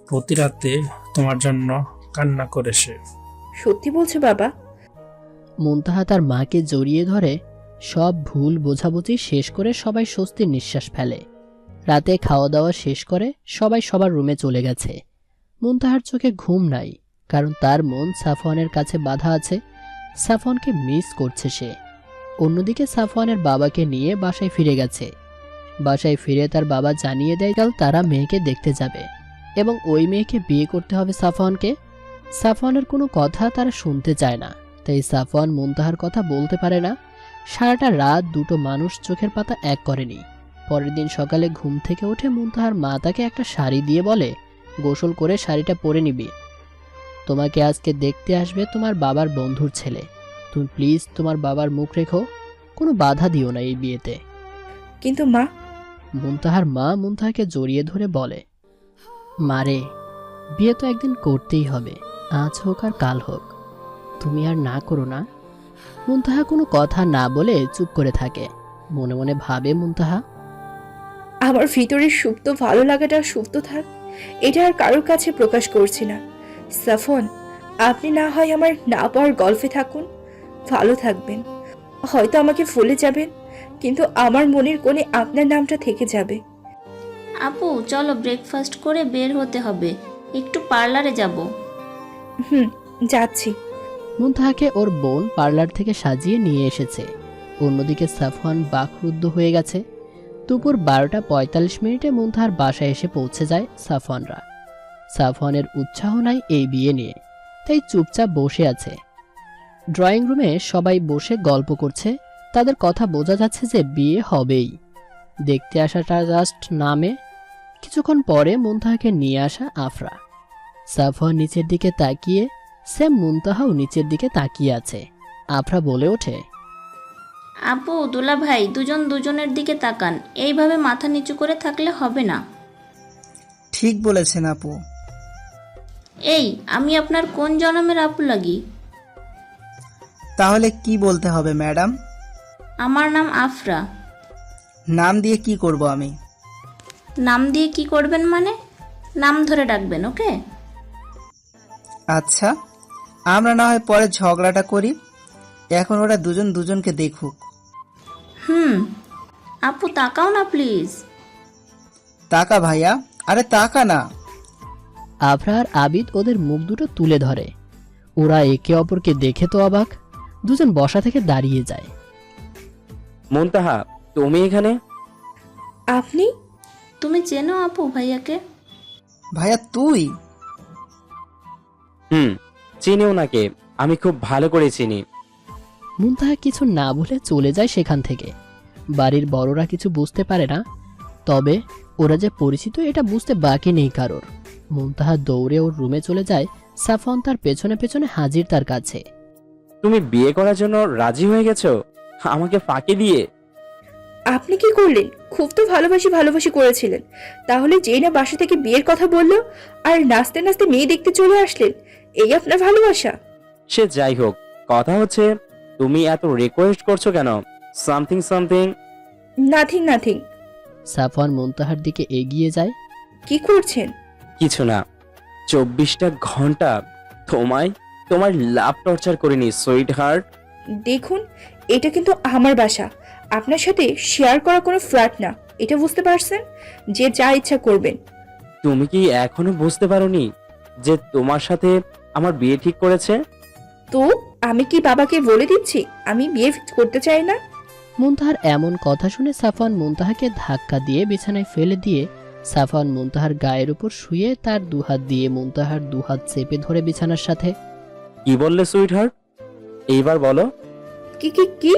প্রতি রাতে তোমার জন্য কান্না করে সে। সত্যি বলছো বাবা? মুনতাহা তার মাকে জড়িয়ে ধরে। সব ভুল বোঝাবুঝি শেষ করে সবাই স্বস্তির নিঃশ্বাস ফেলে। রাতে খাওয়া দাওয়া শেষ করে সবাই সবার রুমে চলে গেছে। মুনতাহার চোখে ঘুম নাই, কারণ তার মন সাফওয়ানের কাছে বাধা আছে। সাফওয়ানকে মিস করছে সে। অন্যদিকে সাফওয়ানের বাবাকে নিয়ে বাসায় ফিরে গেছে। বাসায় ফিরে তার বাবা জানিয়ে দেয় কাল তারা মেয়েকে দেখতে যাবে এবং ওই মেয়েকে বিয়ে করতে হবে সাফওয়ানকে। সাফওয়ানের কোনো কথা তারা শুনতে চায় না, তাই সাফওয়ান মুনতাহার কথা বলতে পারে না। সারাটা রাত দুটো মানুষ চোখের পাতা এক করেনি। পরের দিন সকালে ঘুম থেকে উঠে মুনতাহার মা তাকে একটা শাড়ি দিয়ে বলে, গোসল করে শাড়িটা পরে নিবি। তোমাকে আজকে দেখতে আসবে তোমার বাবার বন্ধুর ছেলে। তুমি প্লিজ তোমার বাবার মুখ রেখো, কোনো বাধা দিও না এই বিয়েতে। কিন্তু মা। মুনতাহার মা মুনতাহাকে জড়িয়ে ধরে বলে, মারে, বিয়ে তো একদিন করতেই হবে, আজ হোক আর কাল হোক, তুমি আর না করো না। মুনতাহা কোনো কথা না বলে চুপ করে থাকে। মনে মনে ভাবে মুনতাহা, আমার ভিতরের সুপ্ত ভালো লাগাটা সুপ্ত থাক, এটা আর কারোর কাছে প্রকাশ করছি না। সাফওয়ান, আপনি না হয় আমার না পাওয়ার গল্পে থাকুন, ভালো থাকবেন। হয়তো আমাকে ভুলে যাবেন, কিন্তু আমার মনের কোণে আপনার নামটা থেকে যাবে। আপু চলো, ব্রেকফাস্ট করে বের হতে হবে, একটু পার্লারে যাব। যাচ্ছি। মুনতাহাকে ওর বোন পার্লার থেকে সাজিয়ে নিয়ে এসেছে। অন্যদিকে সাফওয়ান বাকরুদ্ধ হয়ে গেছে। দুপুর 12:45 মুনতাহার বাসায় এসে পৌঁছে যায় সাফওয়ানরা। সাফওয়ানের উৎসাহ নাই এই বিয়ে নিয়ে, তাই চুপচাপ বসে আছে। ড্রয়িং রুমে সবাই বসে গল্প করছে। তাদের কথা বোঝা যাচ্ছে যে বিয়ে হবেই। দেখতে আসাটা জাস্ট নামে। কিছুক্ষণ পরে মুনতাহাকে নিয়ে আসা আফরা। সাফওয়ান নিচের দিকে তাকিয়ে, সেম মুনতাহাও নিচের দিকে তাকিয়ে আছে। আফরা বলে ওঠে, আপু, দুলা ভাই, দুজন দুজনের দিকে তাকান, এইভাবে মাথা নিচু করে থাকলে হবে না। ঠিক বলেছেন আপু। এই, আমি আপনার কোন জন্মের আপু লাগি? তাহলে কি বলতে হবে ম্যাডাম? আমার নাম আফরা। নাম দিয়ে কি করব আমি? নাম দিয়ে কি করবেন মানে? নাম ধরে ডাকবেন, ওকে? আচ্ছা, আমরা না হয় পরে ঝগড়াটা করি, এখন ওরা দুজন দুজনকে দেখুক। আপু তাকাও না প্লিজ। তাকা ভাইয়া, আরে তাকা না। আফরা আর আবিদ ওদের মুখ দুটো তুলে ধরে। ওরা একে অপরকে দেখে তো অবাক। দুজন বসা থেকে দাঁড়িয়ে যায়। মুনতাহা, তুমি এখানে? আপনি? তুমি চেনো আপু ভাইয়াকে? ভাইয়া তুই? চিনি ওনাকে, আমি খুব ভালো করে চিনি। মুনতাহা কিছু না বলে চলে যায় সেখান থেকে। বাড়ির বড়রা কিছু বুঝতে পারে না, তবে ওরা যে পরিচিত এটা বুঝতে বাকি নেই কারোর। মুনতাহা দৌড়ে ওর রুমে চলে যায়। সাফন তার পেছনে পেছনে হাজির তার কাছে। তুমি বিয়ে করার জন্য রাজি হয়ে গেছো আমাকে ফাঁকি দিয়ে? আপনি কি করলেন? খুব তো ভালোবাসি করেছিলেন, তাহলে যেই না বাসা থেকে বিয়ের কথা বললো আর নাচতে নাচতে মেয়ে দেখতে চলে আসলেন, এই আপনার ভালোবাসা? সে যাই হোক, কথা হচ্ছে তুমি এত রিকোয়েস্ট করছো কেন? Something something. নাথিং। সাফন মুনতাহার দিকে এগিয়ে যায়। কি করছেন? কিছু না, 24টা ঘন্টা তোমার লাভ টর্চার করিনি সুইট হার্ট। দেখুন, এটা কিন্তু আমার বাসা, আপনার সাথে শেয়ার করা কোনো ফ্ল্যাট না, এটা বুঝতে পারছেন? যে যা ইচ্ছা করবেন। তুমি কি এখনো বুঝতে পারোনি যে তোমার সাথে আমার বিয়ে ঠিক করেছে? তো আমি কি বাবাকে বলে দিচ্ছি আমি বিয়ে করতে চাই না? মুনতাহার এমন কথা শুনে সাফন মুনতাহাকে ধাক্কা দিয়ে বিছানায় ফেলে দিয়ে সাফন মুনতাহার গায়ের উপর শুয়ে তার দুহাত দিয়ে মুনতাহার দুহাত চেপে ধরে বিছানার সাথে। কি বললে সুইট হার্ট? এইবার বলো। কি কি কি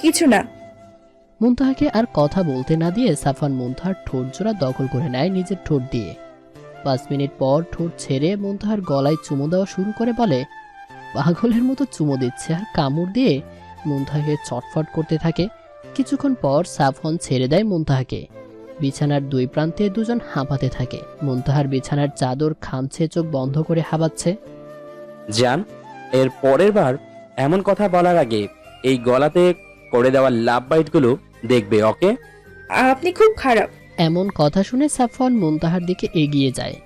কিছু না। মুনতাহাকে আর কথা বলতে না দিয়ে সাফন মুনতাহার ঠোঁট জোড়া দখল করে নেয় নিজের ঠোঁট দিয়ে। 5 মিনিট পর ঠোঁট ছেড়ে মুনতাহার গলায় চুমু দেওয়া শুরু করে। বলে পাগলের মতো চুমু দিচ্ছে আর কামড় দিয়ে মুনতাহাকে চটফট করতে থাকে। কিছুক্ষণ পর সাফন ছেড়ে দেয় মুনতাহাকে। বিছানার দুই প্রান্তে দুজন হাঁপাতে থাকে। মুনতাহার বিছানার চাদর খামছে, চোখ বন্ধ করে হাঁপাচ্ছে। জান, এর পরের বার এমন কথা বলার আগে এই গলাতে করে দেওয়া লাভ বাইটগুলো দেখবে, ওকে? আপনি খুব খারাপ। এমন কথা শুনে সাফন মুনতাহার দিকে এগিয়ে যায়।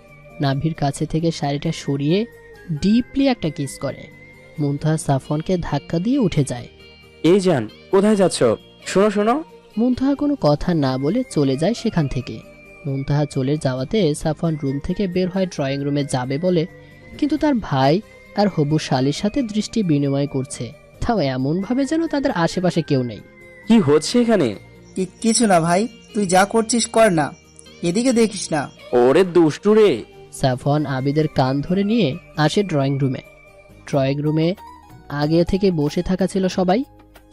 নাভির কাছে থেকে শাড়িটা সরিয়ে ডিপলি একটা কিস করে। মুনতাহা সাফনকে ধাক্কা দিয়ে উঠে যায়। এই জান, কোথায় যাচ্ছ? শোনো। মুনতাহা কোনো কথা না বলে চলে যায় সেখান থেকে। মুনতাহা চলে যাওয়াতে সাফন রুম থেকে বের হয় ড্রয়িং রুমে যাবে বলে, কিন্তু তার ভাই আর হবু শালির সাথে দৃষ্টি বিনিময় করছে, তাও এমনভাবে যেন তাদের আশেপাশে কেউ নেই। কি হচ্ছে এখানে? কিছু না ভাই, তুই যা করছিস কর না, এদিকে দেখিস না। ওরে দুষ্টু রে। সাফন আবিদের কান ধরে নিয়ে আসে ড্রয়িং রুমে। ড্রয়িং রুমে আগে থেকে বসে থাকা ছিল সবাই।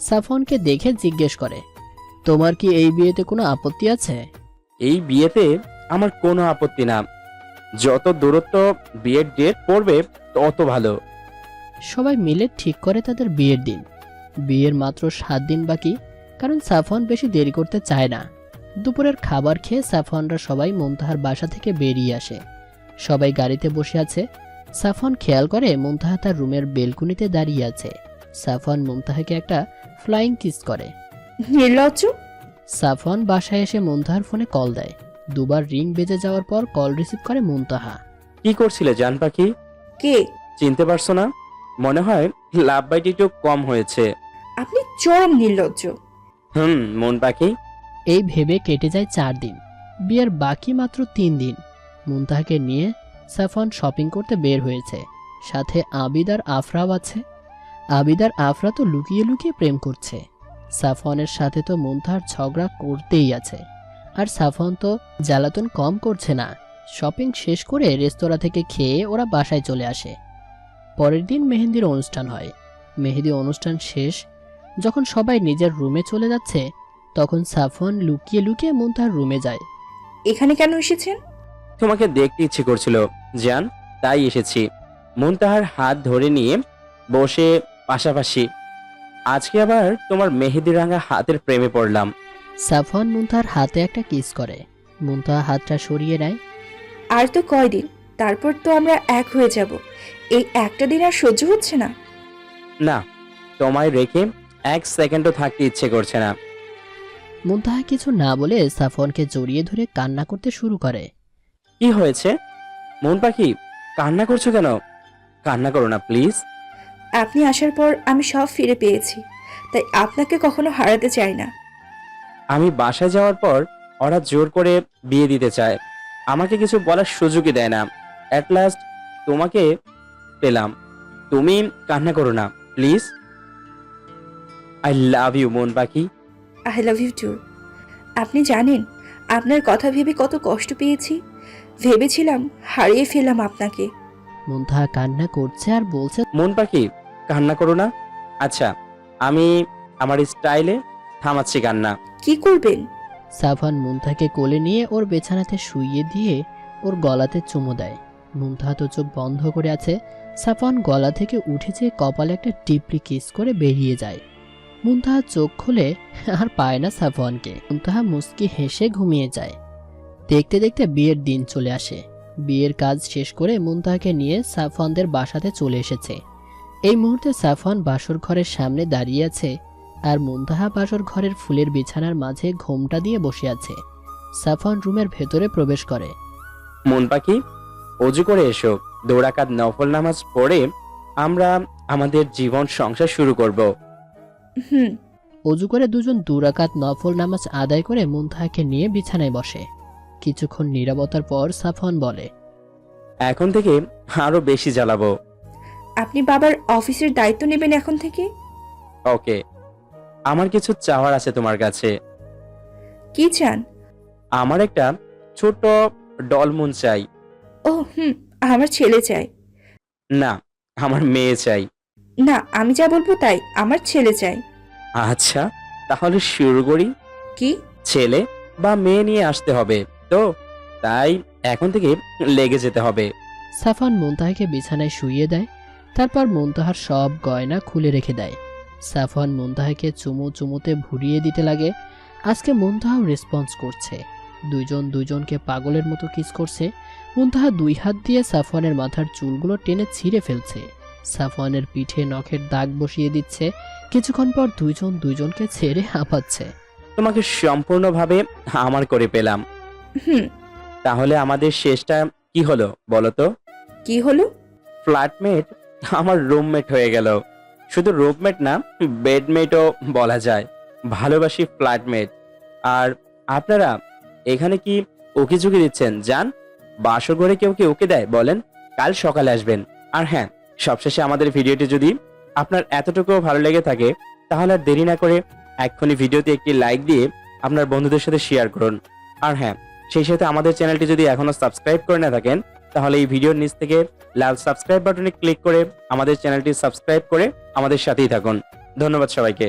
সাফনকে দেখে জিজ্ঞেস করে, তোমার কি এই বিয়েতে কোনো আপত্তি আছে? এই বিয়েতে আমার কোনো আপত্তি না, যত দূরত্ব বিয়ের ডেট পড়বে তত ভালো। সবাই মিলে ঠিক করে তাদের বিয়ের দিন। বিয়ের মাত্র 7 দিন বাকি, কারণ সাফন বেশি দেরি করতে চায় না। দুপুরের খাবার খেয়ে সাফনরা সবাই মুনতাহার বাসা থেকে বেরিয়ে আসে। সবাই গাড়িতে বসে আছে। সাফন খেয়াল করে মুনতাহা তার রুমের বেলকুনিতে দাঁড়িয়ে আছে। সাফন মুনতাহাকে একটা ফ্লাইং কিস করে। নির্লজ্জ। সাফন বাসায় এসে মুনতাহার ফোনে কল দেয়। দুবার রিং বেজে যাওয়ার পর কল রিসিভ করে মুনতাহা। কি করছিলে জান পাখি? কে? চিনতে পারছো না? মনে হয় লাভ বাইট একটু কম হয়েছে। আপনি চরম নির্লজ্জ। মন পাখি। এই ভেবে কেটে যায় 4 দিন। বিয়ের বাকি মাত্র 3 দিন। মুনতাহাকে নিয়ে সাফন শপিং করতে বের হয়েছে। সাথে আবিদ আর আফরাও আছে। আবিদ আর আফরা তো লুকিয়ে লুকিয়ে প্রেম করছে। সাফনের সাথে তো মুনতাহার ঝগড়া করতেই আছে। আর সাফন তো জ্বালাতন কম করছে না। শপিং শেষ করে রেস্তোরাঁ থেকে খেয়ে ওরা বাসায় চলে আসে। পরের দিন মেহেন্দির অনুষ্ঠান হয়। মেহেদি অনুষ্ঠান শেষ যখন সবাই নিজের রুমে চলে যাচ্ছে, তখন সাফন লুকিয়ে লুকিয়ে মুনতাহার রুমে যায়। এখানে কেন এসেছেন? তোমাকে দেখতে ইচ্ছে করছিল জান, তাই এসেছি। মুনতাহার হাত ধরে নিয়ে বসে পাশাপাশি। আজকে আবার তোমার মেহেদি রাঙা হাতের প্রেমে পড়লাম। সাফন মুনতাহার হাতে একটা কিস করে। মুনতাহা হাতটা সরিয়ে নেয়। আর তো কয়দিন, তারপর তো আমরা এক হয়ে যাব। এই একটা দিন আর সহ্য হচ্ছে না। না, তোমায় রেখে 1 সেকেন্ডও থাকতে ইচ্ছে করছে না। মুনতাহা কিছু না বলে সাফনকে জড়িয়ে ধরে কান্না করতে শুরু করে। কি হয়েছে মন পাখি? কান্না করছো কেন? কান্না করো না প্লিজ। আপনি আসার পর আমি সব ফিরে পেয়েছি, তাই আপনাকে কখনো হারাতে চাই না। আমি বাসায় যাওয়ার পর ওরা জোর করে বিয়ে দিতে চায়, আমাকে কিছু বলার সুযোগই দেয় না। অ্যাট লাস্ট তোমাকে পেলাম। তুমি কান্না করো না প্লিজ। আই লাভ ইউ মন পাখি। I love you too. আপনি জানেন আপনার কথা ভেবে কত কষ্ট পেয়েছি। ভেবেছিলাম হারিয়ে ফেললাম আপনাকে। মুনতাহা কান্না করছে আর বলছে, মন পাখি, কান্না করো না। আচ্ছা, আমি আমার স্টাইলে থামাচ্ছি কান্না। কি করবেন? সাফওয়ান মুনতাহাকে কোলে নিয়ে ওর বিছানাতে শুইয়ে দিয়ে ওর গলাতে চুমু দেয়। মুনতাহা তো চোখ বন্ধ করে আছে। সাফওয়ান গলা থেকে উঠে যেয়ে কপালে একটা ডিপলি কিস করে বেরিয়ে যায়। মুনতাহা চোখ খুলে আর পায় না সাফওয়ানকে। মুনতাহা মুস্কি হেসে ঘুমিয়ে যায়। দেখতে দেখতে বিয়ের দিন চলে আসে। বিয়ের কাজ শেষ করে মুনতাহাকে নিয়ে সাফওয়ানদের বাসাতে চলে এসেছে। এই মুহূর্তে সাফওয়ান বাসর ঘরের সামনে দাঁড়িয়ে আছে আর মুনতাহা বাসর ঘরের ফুলের বিছানার মাঝে ঘোমটা দিয়ে বসে আছে। সাফওয়ান রুমের ভেতরে প্রবেশ করে। মন পাখি, অজু করে এসো। 2 রাকাত নফল নামাজ পড়ে আমরা আমাদের জীবন সংসার শুরু করব। হুম। অজু করে দুজন 2 রাকাত নফল নামাজ আদায় করে মুনতাহাকে নিয়ে বিছানায় বসে। কিছুক্ষণ নীরবতার পর সাফওয়ান বলে, এখন থেকে আরো বেশি জ্বালাবো। আপনি বাবার অফিসের দায়িত্ব নেবেন এখন থেকে? ওকে, আমার কিছু চাওয়ার আছে তোমার কাছে। কি চান? আমার একটা ছোট ডলমুন চাই। ও আমার ছেলে চাই। না, আমার মেয়ে চাই। না, আমি যা বলবো তাই, আমার ছেলে চাই। আচ্ছা, তাহলে শুরু করি। কি? ছেলে বা মেয়ে নিয়ে আসতে হবে তো, তাই এখন থেকে লেগে যেতে হবে। সাফওয়ান মুনতাহাকে বিছানায় শুইয়ে দেয়। তারপর মুনতাহার সব গয়না খুলে রেখে দেয়। সাফওয়ান মুনতাহাকে চুমুতে ভুরিয়ে দিতে লাগে। আজকে মুনতাহাও রেসপন্স করছে। দুইজন দুইজনকে পাগলের মতো কিস করছে। মুনতাহা 2 হাত দিয়ে সাফওয়ানের মাথার চুলগুলো টেনে ছিঁড়ে ফেলছে। সাফওয়ানের পিঠে নখের দাগ বসিয়ে দিচ্ছে। কিছুক্ষণ পর দুইজন দুইজনকে ছেড়ে হাঁপাচ্ছে। তোমাকে সম্পূর্ণভাবে আমার করে পেলাম। হুম। তাহলে আমাদের শেষটা কি হলো বলো তো? কি হলো? ফ্ল্যাটমেট আমার রুমমেট হয়ে গেল। শুধু রুমমেট না, বেডমেটও বলা যায়। ভালোবাসি ফ্ল্যাটমেট। আর আপনারা এখানে কি ওকে ঝুঁকি দিচ্ছেন? যান, বাসর ঘরে কেউ কি ওকে দেয় বলেন? কাল সকালে আসবেন। আর হ্যাঁ, সবশেষে আমাদের ভিডিওটি যদি আপনার এতটুকু ভালো লেগে থাকে তাহলে আর দেরি না করে এক্ষুনি ভিডিওতে একটি লাইক দিয়ে আপনার বন্ধুদের সাথে শেয়ার করুন। আর হ্যাঁ, সেই সাথে আমাদের চ্যানেলটি যদি এখনো সাবস্ক্রাইব করে না থাকেন তাহলে এই ভিডিওর নিচ থেকে লাল সাবস্ক্রাইব বাটনে ক্লিক করে আমাদের চ্যানেলটি সাবস্ক্রাইব করে আমাদের সাথেই থাকুন। ধন্যবাদ সবাইকে।